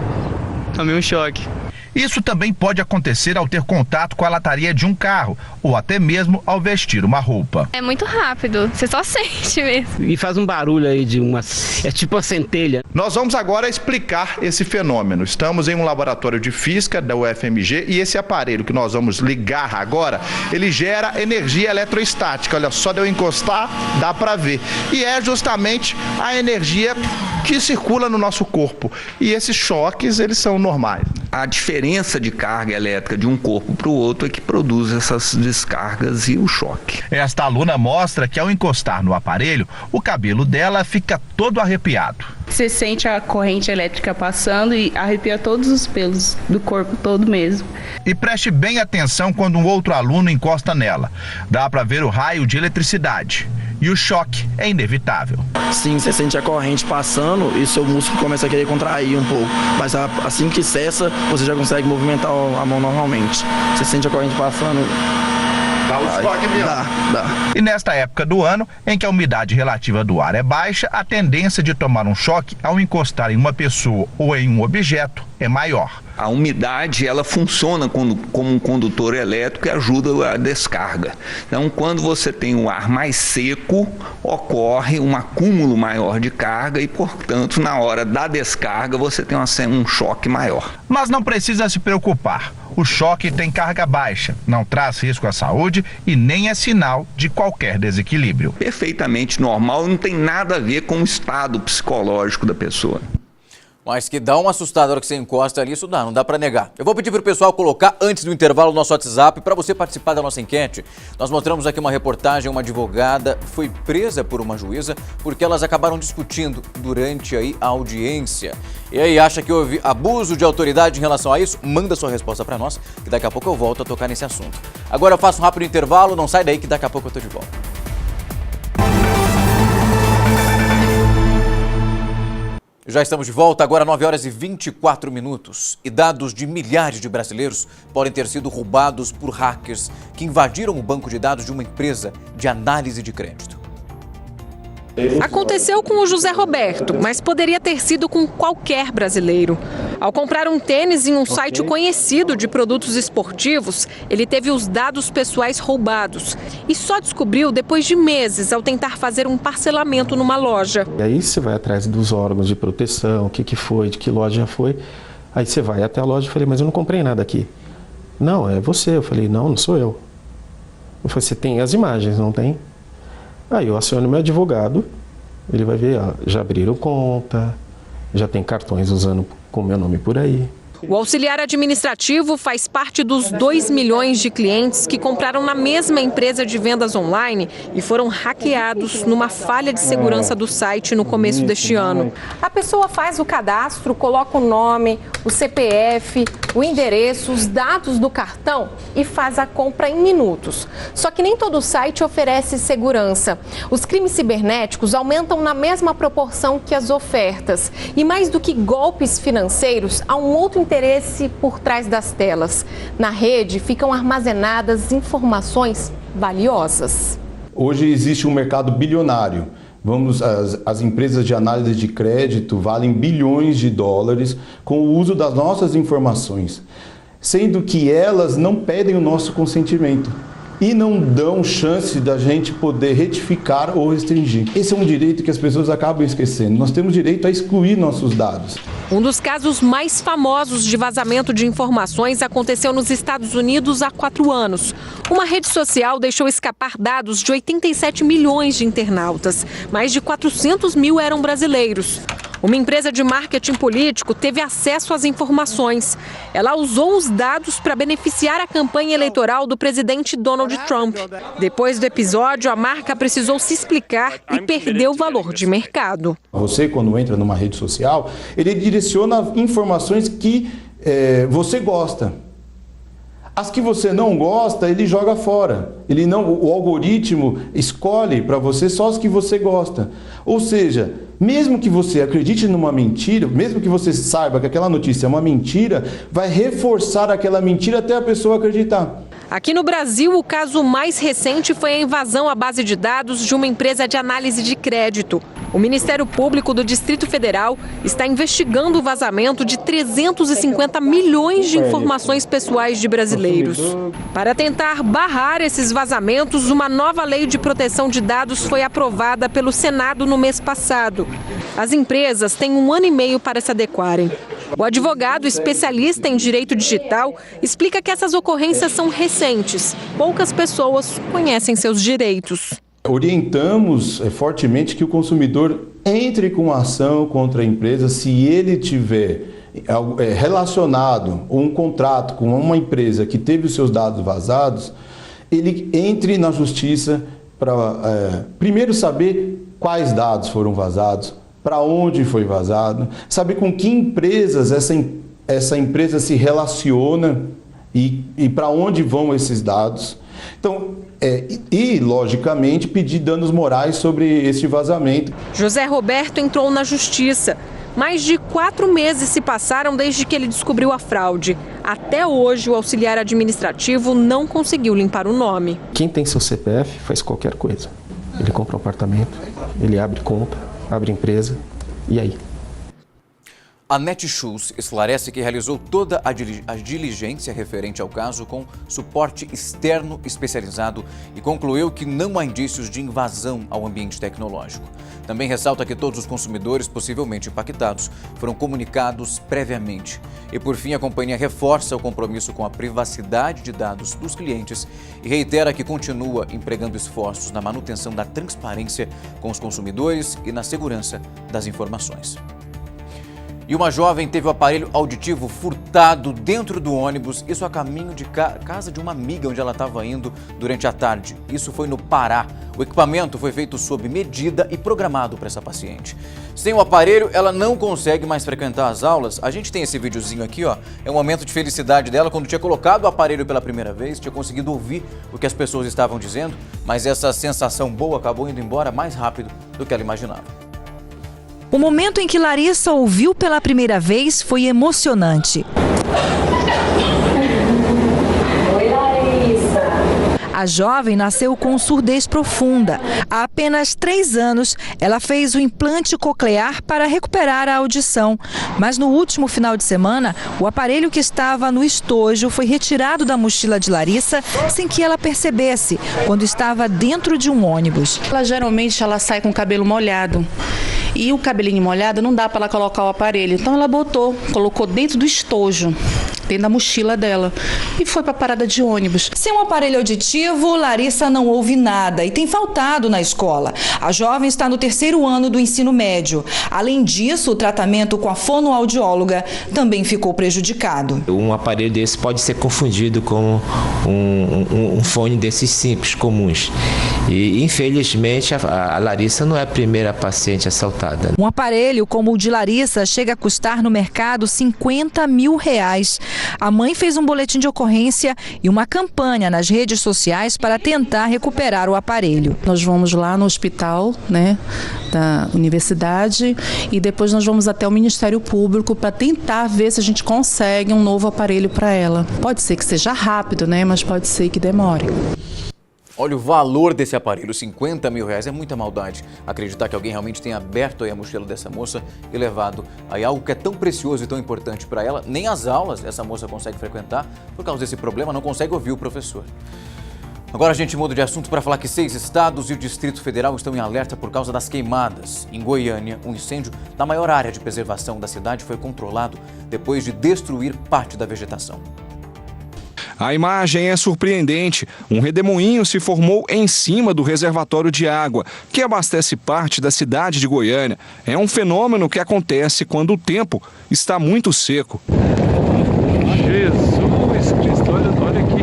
tomei um choque. Isso também pode acontecer ao ter contato com a lataria de um carro ou até mesmo ao vestir uma roupa. É muito rápido, você só sente mesmo. E faz um barulho aí é tipo uma centelha. Nós vamos agora explicar esse fenômeno. Estamos em um laboratório de física da UFMG e esse aparelho que nós vamos ligar agora, ele gera energia eletrostática. Olha, só de eu encostar, dá para ver. E é justamente a energia que circula no nosso corpo. E esses choques, eles são normais. A diferença de carga elétrica de um corpo para o outro é que produz essas descargas e o choque. Esta aluna mostra que ao encostar no aparelho, o cabelo dela fica todo arrepiado. Você sente a corrente elétrica passando e arrepia todos os pelos do corpo todo mesmo. E preste bem atenção quando um outro aluno encosta nela. Dá para ver o raio de eletricidade. E o choque é inevitável. Sim, você sente a corrente passando e seu músculo começa a querer contrair um pouco. Mas assim que cessa, você já consegue movimentar a mão normalmente. Você sente a corrente passando. Dá o choque mesmo. Dá. E nesta época do ano, em que a umidade relativa do ar é baixa, a tendência de tomar um choque ao encostar em uma pessoa ou em um objeto é maior. A umidade, ela funciona como um condutor elétrico e ajuda a descarga. Então, quando você tem um ar mais seco, ocorre um acúmulo maior de carga e, portanto, na hora da descarga, você tem um choque maior. Mas não precisa se preocupar. O choque tem carga baixa, não traz risco à saúde e nem é sinal de qualquer desequilíbrio. Perfeitamente normal, não tem nada a ver com o estado psicológico da pessoa. Mas que dá uma assustada na hora que você encosta ali, isso não dá para negar. Eu vou pedir para o pessoal colocar antes do intervalo o nosso WhatsApp para você participar da nossa enquete. Nós mostramos aqui uma reportagem, uma advogada foi presa por uma juíza porque elas acabaram discutindo durante aí a audiência. E aí, acha que houve abuso de autoridade em relação a isso? Manda sua resposta para nós, que daqui a pouco eu volto a tocar nesse assunto. Agora eu faço um rápido intervalo, não sai daí que daqui a pouco eu tô de volta. Já estamos de volta, agora 9 horas e 24 minutos. E dados de milhares de brasileiros podem ter sido roubados por hackers que invadiram o banco de dados de uma empresa de análise de crédito. Aconteceu com o José Roberto, mas poderia ter sido com qualquer brasileiro. Ao comprar um tênis em um site conhecido de produtos esportivos, ele teve os dados pessoais roubados e só descobriu depois de meses ao tentar fazer um parcelamento numa loja. E aí você vai atrás dos órgãos de proteção, o que foi, de que loja foi. Aí você vai até a loja e falei, mas eu não comprei nada aqui. Não, é você. Eu falei, não sou eu. Eu falei, você tem as imagens, não tem? Aí eu aciono meu advogado, ele vai ver, ó, já abriram conta, já tem cartões usando com meu nome por aí. O auxiliar administrativo faz parte dos 2 milhões de clientes que compraram na mesma empresa de vendas online e foram hackeados numa falha de segurança do site no começo deste ano. A pessoa faz o cadastro, coloca o nome, o CPF, o endereço, os dados do cartão e faz a compra em minutos. Só que nem todo site oferece segurança. Os crimes cibernéticos aumentam na mesma proporção que as ofertas. E mais do que golpes financeiros, há um outro interesse por trás das telas. Na rede ficam armazenadas informações valiosas. Hoje existe um mercado bilionário. As empresas de análise de crédito valem bilhões de dólares com o uso das nossas informações, sendo que elas não pedem o nosso consentimento e não dão chance da gente poder retificar ou restringir. Esse é um direito que as pessoas acabam esquecendo. Nós temos direito a excluir nossos dados. Um dos casos mais famosos de vazamento de informações aconteceu nos Estados Unidos há 4 anos. Uma rede social deixou escapar dados de 87 milhões de internautas. Mais de 400 mil eram brasileiros. Uma empresa de marketing político teve acesso às informações. Ela usou os dados para beneficiar a campanha eleitoral do presidente Donald Trump. Depois do episódio, a marca precisou se explicar e perdeu o valor de mercado. Você, quando entra numa rede social, ele direciona informações que você gosta. As que você não gosta, ele joga fora. O algoritmo escolhe para você só as que você gosta. Ou seja, mesmo que você acredite numa mentira, mesmo que você saiba que aquela notícia é uma mentira, vai reforçar aquela mentira até a pessoa acreditar. Aqui no Brasil, o caso mais recente foi a invasão à base de dados de uma empresa de análise de crédito. O Ministério Público do Distrito Federal está investigando o vazamento de 350 milhões de informações pessoais de brasileiros. Para tentar barrar esses vazamentos, uma nova lei de proteção de dados foi aprovada pelo Senado no mês passado. As empresas têm 1 ano e meio para se adequarem. O advogado especialista em direito digital explica que essas ocorrências são recentes. Poucas pessoas conhecem seus direitos. Orientamos fortemente que o consumidor entre com ação contra a empresa se ele tiver relacionado ou um contrato com uma empresa que teve os seus dados vazados, ele entre na justiça para primeiro saber quais dados foram vazados, para onde foi vazado, saber com que empresas essa empresa se relaciona e para onde vão esses dados. Então, logicamente, pedir danos morais sobre este vazamento. José Roberto entrou na justiça. Mais de 4 meses se passaram desde que ele descobriu a fraude. Até hoje, o auxiliar administrativo não conseguiu limpar o nome. Quem tem seu CPF faz qualquer coisa. Ele compra um apartamento, ele abre conta, abre empresa, e aí? A Netshoes esclarece que realizou toda a diligência referente ao caso com suporte externo especializado e concluiu que não há indícios de invasão ao ambiente tecnológico. Também ressalta que todos os consumidores possivelmente impactados foram comunicados previamente. E, por fim, a companhia reforça o compromisso com a privacidade de dados dos clientes e reitera que continua empregando esforços na manutenção da transparência com os consumidores e na segurança das informações. E uma jovem teve o aparelho auditivo furtado dentro do ônibus, isso a caminho de casa de uma amiga onde ela estava indo durante a tarde. Isso foi no Pará. O equipamento foi feito sob medida e programado para essa paciente. Sem o aparelho, ela não consegue mais frequentar as aulas. A gente tem esse videozinho aqui, ó. É um momento de felicidade dela quando tinha colocado o aparelho pela primeira vez, tinha conseguido ouvir o que as pessoas estavam dizendo, mas essa sensação boa acabou indo embora mais rápido do que ela imaginava. O momento em que Larissa ouviu pela primeira vez foi emocionante. Oi, Larissa. A jovem nasceu com surdez profunda. Há apenas 3 anos, ela fez o implante coclear para recuperar a audição. Mas no último final de semana, o aparelho que estava no estojo foi retirado da mochila de Larissa sem que ela percebesse, quando estava dentro de um ônibus. Geralmente ela sai com o cabelo molhado. E o cabelinho molhado não dá para ela colocar o aparelho. Então ela colocou dentro do estojo, dentro da mochila dela, e foi para a parada de ônibus. Sem um aparelho auditivo, Larissa não ouve nada e tem faltado na escola. A jovem está no 3º ano do ensino médio. Além disso, o tratamento com a fonoaudióloga também ficou prejudicado. Um aparelho desse pode ser confundido com um fone desses simples, comuns. E, infelizmente, a Larissa não é a primeira paciente assaltada. Um aparelho como o de Larissa chega a custar no mercado R$50 mil. A mãe fez um boletim de ocorrência e uma campanha nas redes sociais para tentar recuperar o aparelho. Nós vamos lá no hospital, da universidade, e depois nós vamos até o Ministério Público para tentar ver se a gente consegue um novo aparelho para ela. Pode ser que seja rápido, mas pode ser que demore. Olha o valor desse aparelho, R$50 mil, é muita maldade acreditar que alguém realmente tenha aberto aí a mochila dessa moça e levado aí algo que é tão precioso e tão importante para ela. Nem as aulas essa moça consegue frequentar por causa desse problema, não consegue ouvir o professor. Agora a gente muda de assunto para falar que 6 estados e o Distrito Federal estão em alerta por causa das queimadas. Em Goiânia, um incêndio na maior área de preservação da cidade foi controlado depois de destruir parte da vegetação. A imagem é surpreendente. Um redemoinho se formou em cima do reservatório de água, que abastece parte da cidade de Goiânia. É um fenômeno que acontece quando o tempo está muito seco. Jesus Cristo, olha aqui.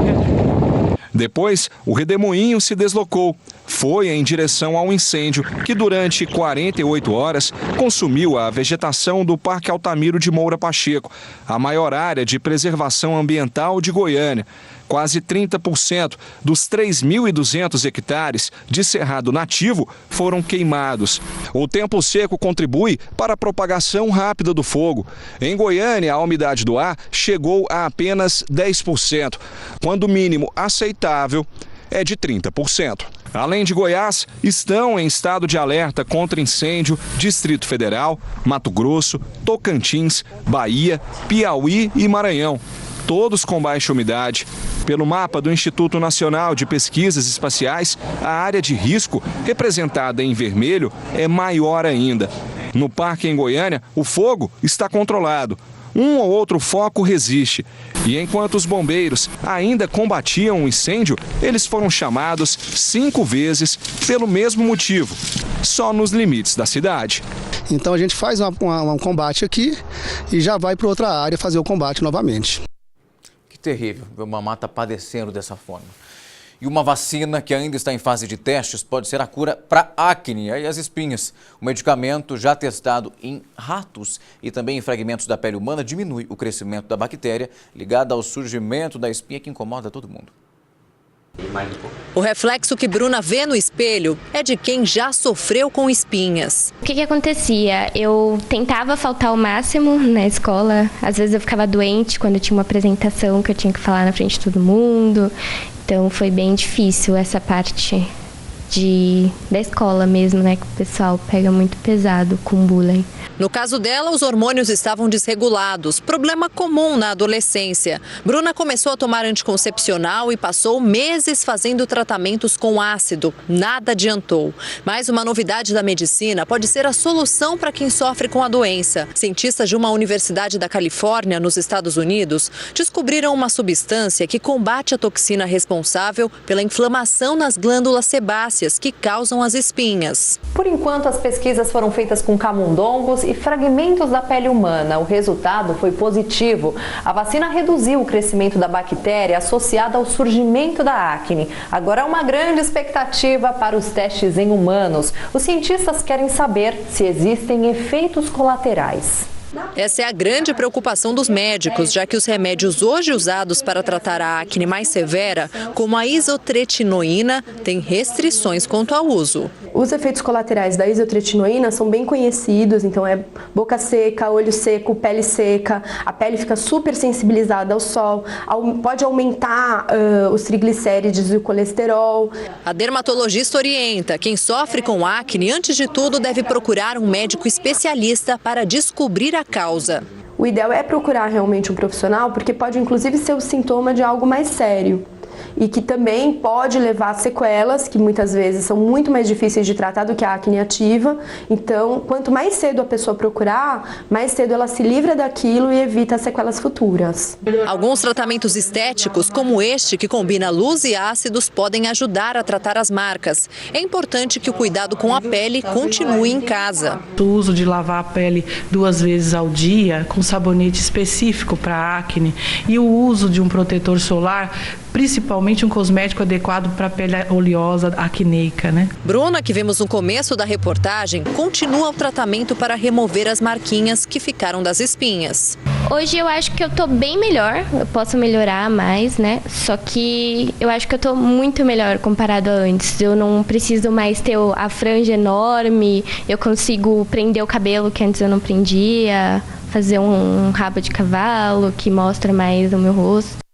Depois, o redemoinho se deslocou. Foi em direção ao incêndio que, durante 48 horas, consumiu a vegetação do Parque Altamiro de Moura Pacheco, a maior área de preservação ambiental de Goiânia. Quase 30% dos 3.200 hectares de cerrado nativo foram queimados. O tempo seco contribui para a propagação rápida do fogo. Em Goiânia, a umidade do ar chegou a apenas 10%, quando o mínimo aceitável é de 30%. Além de Goiás, estão em estado de alerta contra incêndio Distrito Federal, Mato Grosso, Tocantins, Bahia, Piauí e Maranhão. Todos com baixa umidade. Pelo mapa do Instituto Nacional de Pesquisas Espaciais, a área de risco, representada em vermelho, é maior ainda. No parque em Goiânia, o fogo está controlado. Um ou outro foco resiste. E enquanto os bombeiros ainda combatiam o incêndio, eles foram chamados 5 vezes pelo mesmo motivo, só nos limites da cidade. Então a gente faz um combate aqui e já vai para outra área fazer o combate novamente. Que terrível ver uma mata padecendo dessa forma. E uma vacina que ainda está em fase de testes pode ser a cura para acne e as espinhas. O medicamento já testado em ratos e também em fragmentos da pele humana diminui o crescimento da bactéria ligada ao surgimento da espinha que incomoda todo mundo. O reflexo que Bruna vê no espelho é de quem já sofreu com espinhas. O que acontecia? Eu tentava faltar ao máximo na escola. Às vezes eu ficava doente quando eu tinha uma apresentação que eu tinha que falar na frente de todo mundo. Então foi bem difícil essa parte da escola mesmo, né? Que o pessoal pega muito pesado com bullying. No caso dela, os hormônios estavam desregulados, problema comum na adolescência. Bruna começou a tomar anticoncepcional e passou meses fazendo tratamentos com ácido. Nada adiantou. Mas uma novidade da medicina pode ser a solução para quem sofre com a doença. Cientistas de uma universidade da Califórnia, nos Estados Unidos, descobriram uma substância que combate a toxina responsável pela inflamação nas glândulas sebáceas que causam as espinhas. Por enquanto, as pesquisas foram feitas com camundongos e fragmentos da pele humana. O resultado foi positivo. A vacina reduziu o crescimento da bactéria associada ao surgimento da acne. Agora há uma grande expectativa para os testes em humanos. Os cientistas querem saber se existem efeitos colaterais. Essa é a grande preocupação dos médicos, já que os remédios hoje usados para tratar a acne mais severa, como a isotretinoína, têm restrições quanto ao uso. Os efeitos colaterais da isotretinoína são bem conhecidos, então é boca seca, olho seco, pele seca, a pele fica super sensibilizada ao sol, pode aumentar os triglicérides e o colesterol. A dermatologista orienta: quem sofre com acne, antes de tudo, deve procurar um médico especialista para descobrir a causa. O ideal é procurar realmente um profissional, porque pode inclusive ser o sintoma de algo mais sério e que também pode levar a sequelas, que muitas vezes são muito mais difíceis de tratar do que a acne ativa. Então, quanto mais cedo a pessoa procurar, mais cedo ela se livra daquilo e evita sequelas futuras. Alguns tratamentos estéticos, como este, que combina luz e ácidos, podem ajudar a tratar as marcas. É importante que o cuidado com a pele continue em casa. O uso de lavar a pele 2 vezes ao dia, com sabonete específico para acne, e o uso de um protetor solar, principalmente um cosmético adequado para a pele oleosa acneica, né? Bruna, que vimos no começo da reportagem, continua o tratamento para remover as marquinhas que ficaram das espinhas. Hoje eu acho que eu tô bem melhor, eu posso melhorar mais, né? Só que eu acho que eu tô muito melhor comparado a antes. Eu não preciso mais ter a franja enorme, eu consigo prender o cabelo que antes eu não prendia, fazer um rabo de cavalo que mostra mais o meu rosto.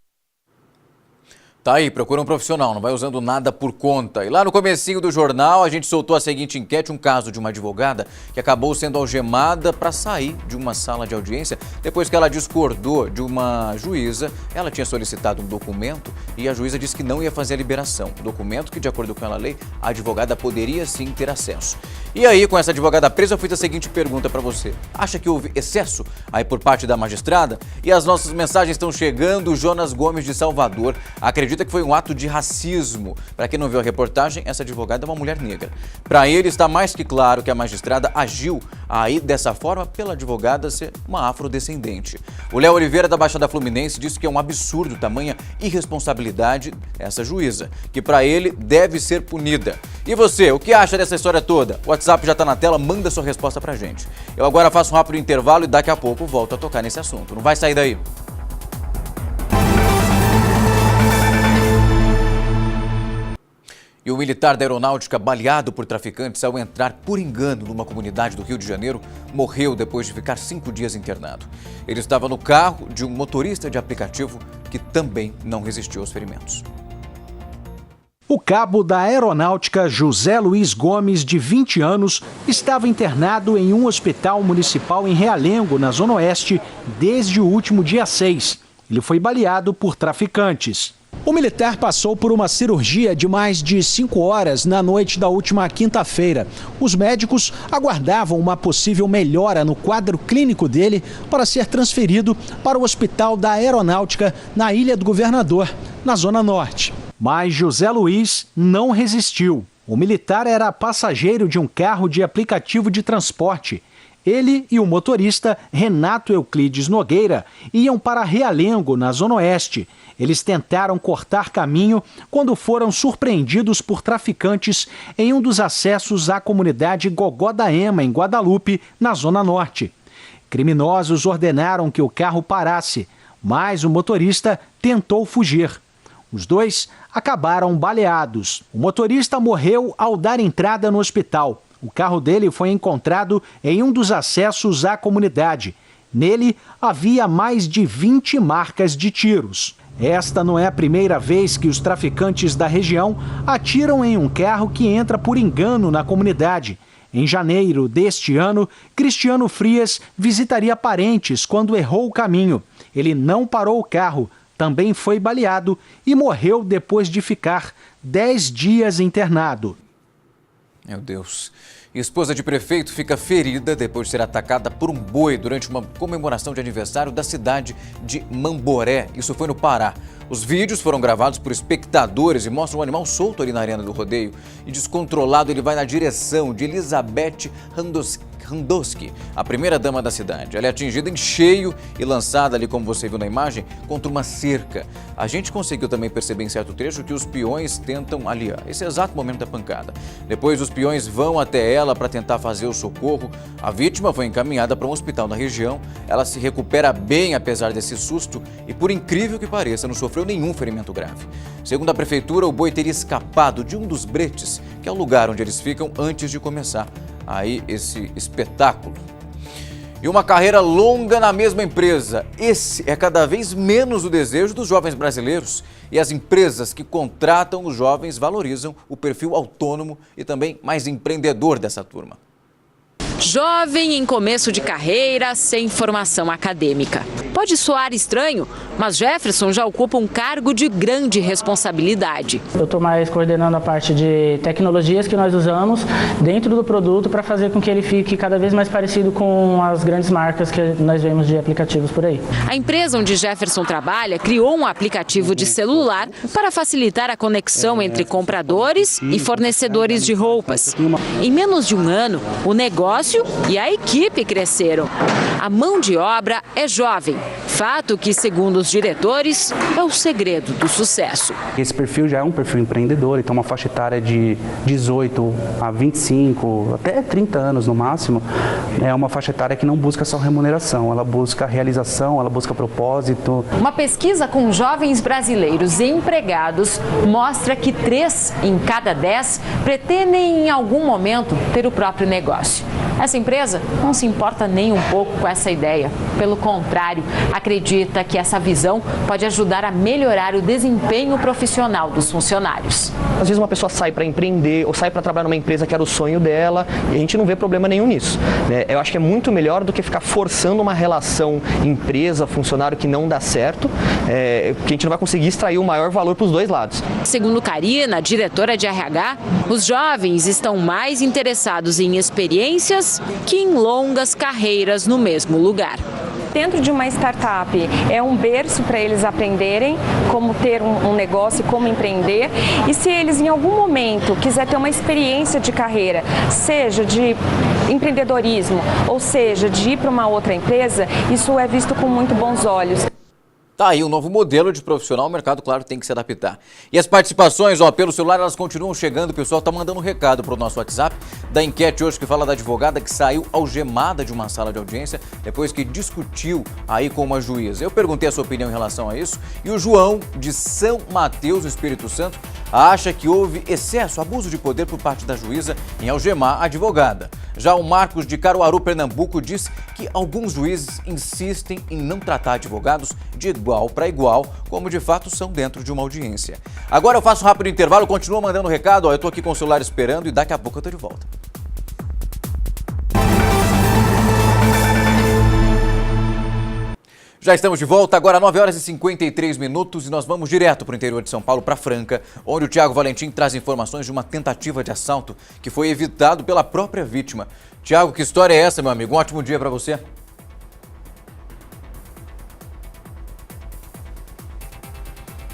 Tá aí, procura um profissional, não vai usando nada por conta. E lá no comecinho do jornal, a gente soltou a seguinte enquete, um caso de uma advogada que acabou sendo algemada para sair de uma sala de audiência depois que ela discordou de uma juíza. Ela tinha solicitado um documento e a juíza disse que não ia fazer a liberação. Documento que, de acordo com a lei, a advogada poderia sim ter acesso. E aí, com essa advogada presa, eu fiz a seguinte pergunta para você. Acha que houve excesso aí por parte da magistrada? E as nossas mensagens estão chegando. O Jonas Gomes de Salvador acredita que foi um ato de racismo. Para quem não viu a reportagem, essa advogada é uma mulher negra. Para ele, está mais que claro que a magistrada agiu aí dessa forma pela advogada ser uma afrodescendente. O Léo Oliveira, da Baixada Fluminense, disse que é um absurdo tamanha irresponsabilidade dessa juíza, que para ele deve ser punida. E você, o que acha dessa história toda? O WhatsApp já está na tela, manda sua resposta pra gente. Eu agora faço um rápido intervalo e daqui a pouco volto a tocar nesse assunto. Não vai sair daí. E o militar da aeronáutica, baleado por traficantes ao entrar por engano numa comunidade do Rio de Janeiro, morreu depois de ficar 5 dias internado. Ele estava no carro de um motorista de aplicativo que também não resistiu aos ferimentos. O cabo da aeronáutica José Luiz Gomes, de 20 anos, estava internado em um hospital municipal em Realengo, na Zona Oeste, desde o último dia 6. Ele foi baleado por traficantes. O militar passou por uma cirurgia de mais de 5 horas na noite da última quinta-feira. Os médicos aguardavam uma possível melhora no quadro clínico dele para ser transferido para o Hospital da Aeronáutica na Ilha do Governador, na Zona Norte. Mas José Luiz não resistiu. O militar era passageiro de um carro de aplicativo de transporte. Ele e o motorista, Renato Euclides Nogueira, iam para Realengo, na Zona Oeste. Eles tentaram cortar caminho quando foram surpreendidos por traficantes em um dos acessos à comunidade Gogó da Ema, em Guadalupe, na Zona Norte. Criminosos ordenaram que o carro parasse, mas o motorista tentou fugir. Os dois acabaram baleados. O motorista morreu ao dar entrada no hospital. O carro dele foi encontrado em um dos acessos à comunidade. Nele havia mais de 20 marcas de tiros. Esta não é a primeira vez que os traficantes da região atiram em um carro que entra por engano na comunidade. Em janeiro deste ano, Cristiano Frias visitaria parentes quando errou o caminho. Ele não parou o carro, também foi baleado e morreu depois de ficar 10 dias internado. Meu Deus. Esposa de prefeito fica ferida depois de ser atacada por um boi durante uma comemoração de aniversário da cidade de Mamboré. Isso foi no Pará. Os vídeos foram gravados por espectadores e mostram o animal solto ali na arena do rodeio. E descontrolado, ele vai na direção de Elizabeth Randoski, a primeira-dama da cidade. Ela é atingida em cheio e lançada ali, como você viu na imagem, contra uma cerca. A gente conseguiu também perceber em certo trecho que os peões tentam aliar esse exato momento da pancada. Depois, os peões vão até ela para tentar fazer o socorro. A vítima foi encaminhada para um hospital na região. Ela se recupera bem apesar desse susto e, por incrível que pareça, não sofreu nenhum ferimento grave. Segundo a prefeitura, o boi teria escapado de um dos bretes, que é o lugar onde eles ficam antes de começar aí esse espetáculo. E uma carreira longa na mesma empresa. Esse é cada vez menos o desejo dos jovens brasileiros. E as empresas que contratam os jovens valorizam o perfil autônomo e também mais empreendedor dessa turma. Jovem em começo de carreira, sem formação acadêmica. Pode soar estranho, mas Jefferson já ocupa um cargo de grande responsabilidade. Eu estou mais coordenando a parte de tecnologias que nós usamos dentro do produto para fazer com que ele fique cada vez mais parecido com as grandes marcas que nós vemos de aplicativos por aí. A empresa onde Jefferson trabalha criou um aplicativo de celular para facilitar a conexão entre compradores e fornecedores de roupas. Em menos de um ano, o negócio e a equipe cresceram. A mão de obra é jovem, fato que, segundo os diretores, é o segredo do sucesso. Esse perfil já é um perfil empreendedor, então uma faixa etária de 18 a 25, até 30 anos no máximo, é uma faixa etária que não busca só remuneração, ela busca realização, ela busca propósito. Uma pesquisa com jovens brasileiros empregados mostra que 3 em cada 10 pretendem em algum momento ter o próprio negócio. Essa empresa não se importa nem um pouco com essa ideia. Pelo contrário, acredita que essa visão pode ajudar a melhorar o desempenho profissional dos funcionários. Às vezes uma pessoa sai para empreender ou sai para trabalhar numa empresa que era o sonho dela e a gente não vê problema nenhum nisso, né? Eu acho que é muito melhor do que ficar forçando uma relação empresa-funcionário que não dá certo, porque a gente não vai conseguir extrair o maior valor para os dois lados. Segundo Karina, diretora de RH, os jovens estão mais interessados em experiências que em longas carreiras no mesmo lugar. Dentro de uma startup é um berço para eles aprenderem como ter um negócio, como empreender, e se eles em algum momento quiser ter uma experiência de carreira, seja de empreendedorismo ou seja de ir para uma outra empresa, isso é visto com muito bons olhos. Tá aí um novo modelo de profissional, o mercado, claro, tem que se adaptar. E as participações, pelo celular, elas continuam chegando, o pessoal tá mandando um recado pro nosso WhatsApp da enquete hoje que fala da advogada que saiu algemada de uma sala de audiência depois que discutiu aí com uma juíza. Eu perguntei a sua opinião em relação a isso e o João, de São Mateus, no Espírito Santo, acha que houve excesso, abuso de poder por parte da juíza em algemar a advogada. Já o Marcos, de Caruaru, Pernambuco, diz que alguns juízes insistem em não tratar advogados de igual para igual, como de fato são dentro de uma audiência. Agora eu faço um rápido intervalo, continua mandando recado, eu tô aqui com o celular esperando e daqui a pouco eu tô de volta. Já estamos de volta, agora 9 horas e 53 minutos e nós vamos direto para o interior de São Paulo, para Franca, onde o Tiago Valentim traz informações de uma tentativa de assalto que foi evitado pela própria vítima. Tiago, que história é essa, meu amigo? Um ótimo dia para você.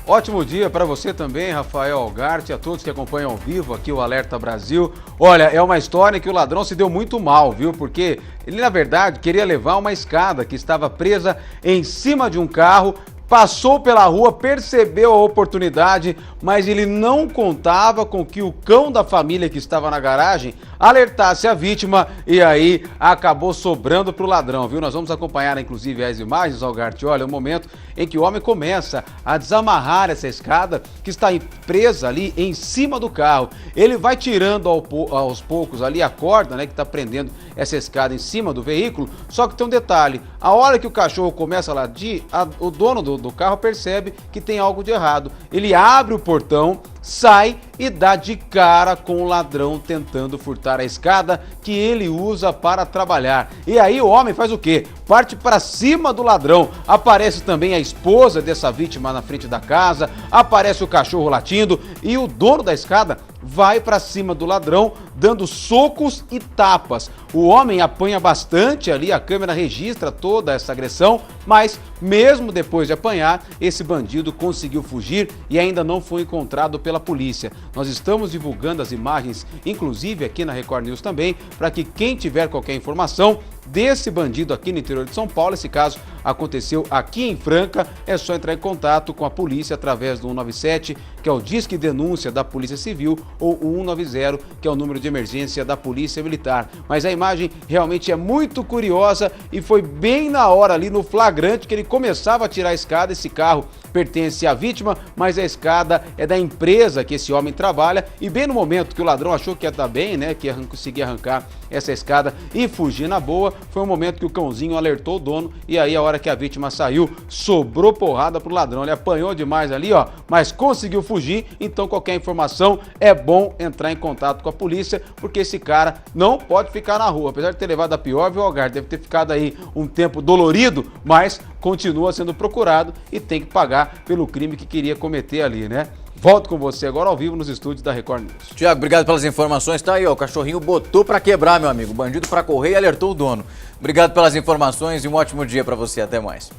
Ótimo dia para você também, Rafael Algarte, e a todos que acompanham ao vivo aqui o Alerta Brasil. Olha, é uma história que o ladrão se deu muito mal, viu? Porque ele, na verdade, queria levar uma escada que estava presa em cima de um carro, passou pela rua, percebeu a oportunidade, mas ele não contava com que o cão da família que estava na garagem alertasse a vítima e aí acabou sobrando para o ladrão, viu? Nós vamos acompanhar, inclusive, as imagens, Algarte. Olha, o momento em que o homem começa a desamarrar essa escada que está presa ali em cima do carro. Ele vai tirando aos poucos ali a corda, né, que está prendendo essa escada em cima do veículo, só que tem um detalhe, a hora que o cachorro começa a latir, o dono do carro percebe que tem algo de errado. Ele abre o portão, sai e dá de cara com o ladrão tentando furtar a escada que ele usa para trabalhar. E aí o homem faz o quê? Parte para cima do ladrão. Aparece também a esposa dessa vítima na frente da casa, aparece o cachorro latindo e o dono da escada vai para cima do ladrão, dando socos e tapas. O homem apanha bastante ali, a câmera registra toda essa agressão, mas mesmo depois de apanhar, esse bandido conseguiu fugir e ainda não foi encontrado pela polícia. Nós estamos divulgando as imagens, inclusive aqui na Record News também, para que quem tiver qualquer informação desse bandido aqui no interior de São Paulo, esse caso aconteceu aqui em Franca, é só entrar em contato com a polícia através do 197, que é o Disque Denúncia da Polícia Civil, ou o 190, que é o número de emergência da Polícia Militar. Mas a imagem realmente é muito curiosa e foi bem na hora ali no flagrante que ele começava a tirar a escada. Esse carro pertence à vítima, mas a escada é da empresa que esse homem trabalha e bem no momento que o ladrão achou que ia estar bem, né, que ia conseguir arrancar essa escada e fugir na boa, foi o momento que o cãozinho alertou o dono e aí a hora que a vítima saiu, sobrou porrada pro ladrão. Ele apanhou demais ali, mas conseguiu fugir. Então qualquer informação é bom entrar em contato com a polícia, porque esse cara não pode ficar na rua. Apesar de ter levado a pior, viu, Algar? Deve ter ficado aí um tempo dolorido, mas continua sendo procurado e tem que pagar pelo crime que queria cometer ali, né? Volto com você agora ao vivo nos estúdios da Record News. Tiago, obrigado pelas informações. Tá aí, o cachorrinho botou pra quebrar, meu amigo. Bandido pra correr e alertou o dono. Obrigado pelas informações e um ótimo dia pra você. Até mais.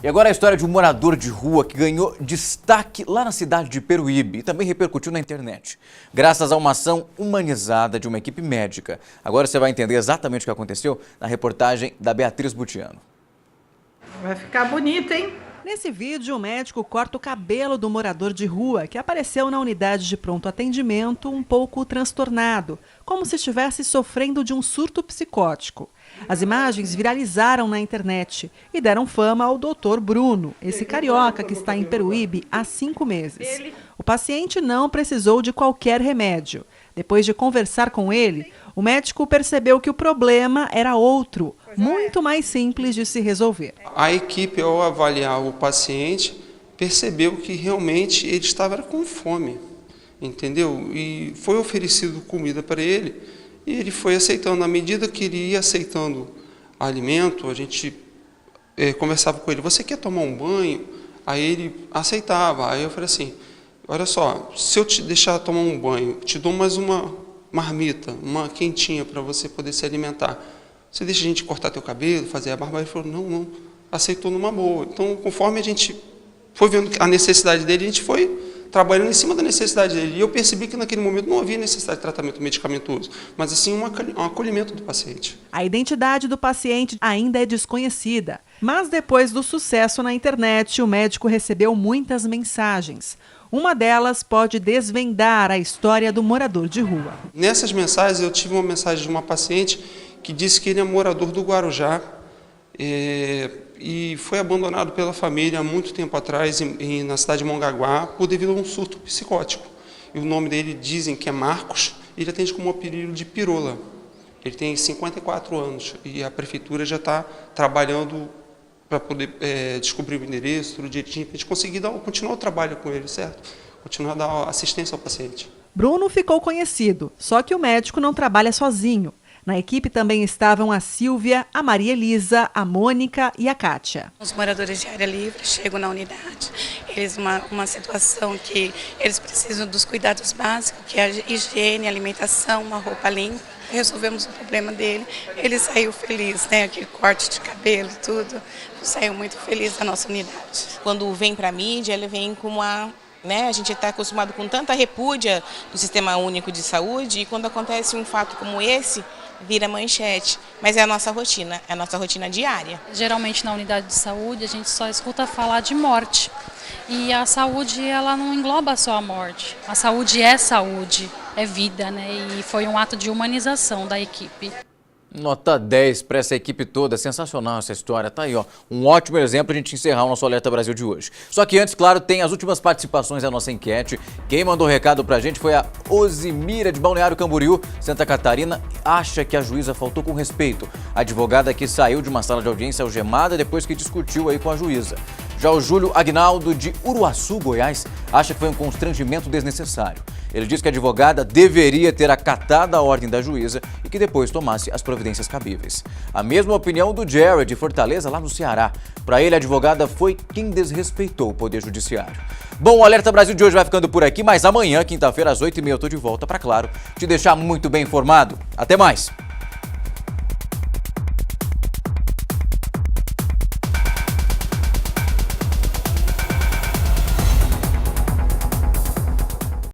E agora a história de um morador de rua que ganhou destaque lá na cidade de Peruíbe e também repercutiu na internet, graças a uma ação humanizada de uma equipe médica. Agora você vai entender exatamente o que aconteceu na reportagem da Beatriz Butiano. Vai ficar bonito, hein? Nesse vídeo, o médico corta o cabelo do morador de rua que apareceu na unidade de pronto atendimento um pouco transtornado, como se estivesse sofrendo de um surto psicótico. As imagens viralizaram na internet e deram fama ao Dr. Bruno, esse carioca que está em Peruíbe há 5 meses. O paciente não precisou de qualquer remédio. Depois de conversar com ele, O médico percebeu que o problema era outro, muito mais simples de se resolver. A equipe, ao avaliar o paciente, percebeu que realmente ele estava com fome, entendeu? E foi oferecido comida para ele e ele foi aceitando. À medida que ele ia aceitando alimento, a gente conversava com ele, você quer tomar um banho? Aí ele aceitava. Aí eu falei assim, olha só, se eu te deixar tomar um banho, te dou mais uma marmita, uma quentinha para você poder se alimentar. Você deixa a gente cortar teu cabelo, fazer a barba? Ele falou, não, aceitou numa boa. Então, conforme a gente foi vendo a necessidade dele, a gente foi trabalhando em cima da necessidade dele. E eu percebi que naquele momento não havia necessidade de tratamento medicamentoso, mas assim um acolhimento do paciente. A identidade do paciente ainda é desconhecida, mas depois do sucesso na internet, o médico recebeu muitas mensagens. Uma delas pode desvendar a história do morador de rua. Nessas mensagens, eu tive uma mensagem de uma paciente que disse que ele é morador do Guarujá e foi abandonado pela família há muito tempo atrás na cidade de Mongaguá devido a um surto psicótico. E o nome dele dizem que é Marcos, e ele atende como apelido de Pirola. Ele tem 54 anos e a prefeitura já está trabalhando para poder descobrir o endereço, tudo direitinho, para a gente conseguir continuar o trabalho com ele, certo? Continuar a dar assistência ao paciente. Bruno ficou conhecido, só que o médico não trabalha sozinho. Na equipe também estavam a Silvia, a Maria Elisa, a Mônica e a Kátia. Os moradores de área livre chegam na unidade, eles uma situação que eles precisam dos cuidados básicos, que é a higiene, alimentação, uma roupa limpa. Resolvemos o problema dele, ele saiu feliz, né? Aquele corte de cabelo, tudo, saiu muito feliz da nossa unidade. Quando vem para a mídia, ele vem com uma... a gente está acostumado com tanta repúdia do Sistema Único de Saúde e quando acontece um fato como esse, vira manchete. Mas é a nossa rotina diária. Geralmente na unidade de saúde a gente só escuta falar de morte. E a saúde, ela não engloba só a morte. A saúde, é vida, né? E foi um ato de humanização da equipe. Nota 10 para essa equipe toda, sensacional essa história, tá aí ó, um ótimo exemplo para a gente encerrar o nosso Alerta Brasil de hoje. Só que antes, claro, tem as últimas participações da nossa enquete. Quem mandou recado pra gente foi a Osimira de Balneário Camboriú, Santa Catarina, acha que a juíza faltou com respeito. A advogada que saiu de uma sala de audiência algemada depois que discutiu aí com a juíza. Já o Júlio Agnaldo de Uruaçu, Goiás, acha que foi um constrangimento desnecessário. Ele diz que a advogada deveria ter acatado a ordem da juíza e que depois tomasse as providências cabíveis. A mesma opinião do Jared de Fortaleza, lá no Ceará. Para ele, a advogada foi quem desrespeitou o Poder Judiciário. Bom, o Alerta Brasil de hoje vai ficando por aqui, mas amanhã, quinta-feira, às 8h30, eu tô de volta para, claro, te deixar muito bem informado. Até mais!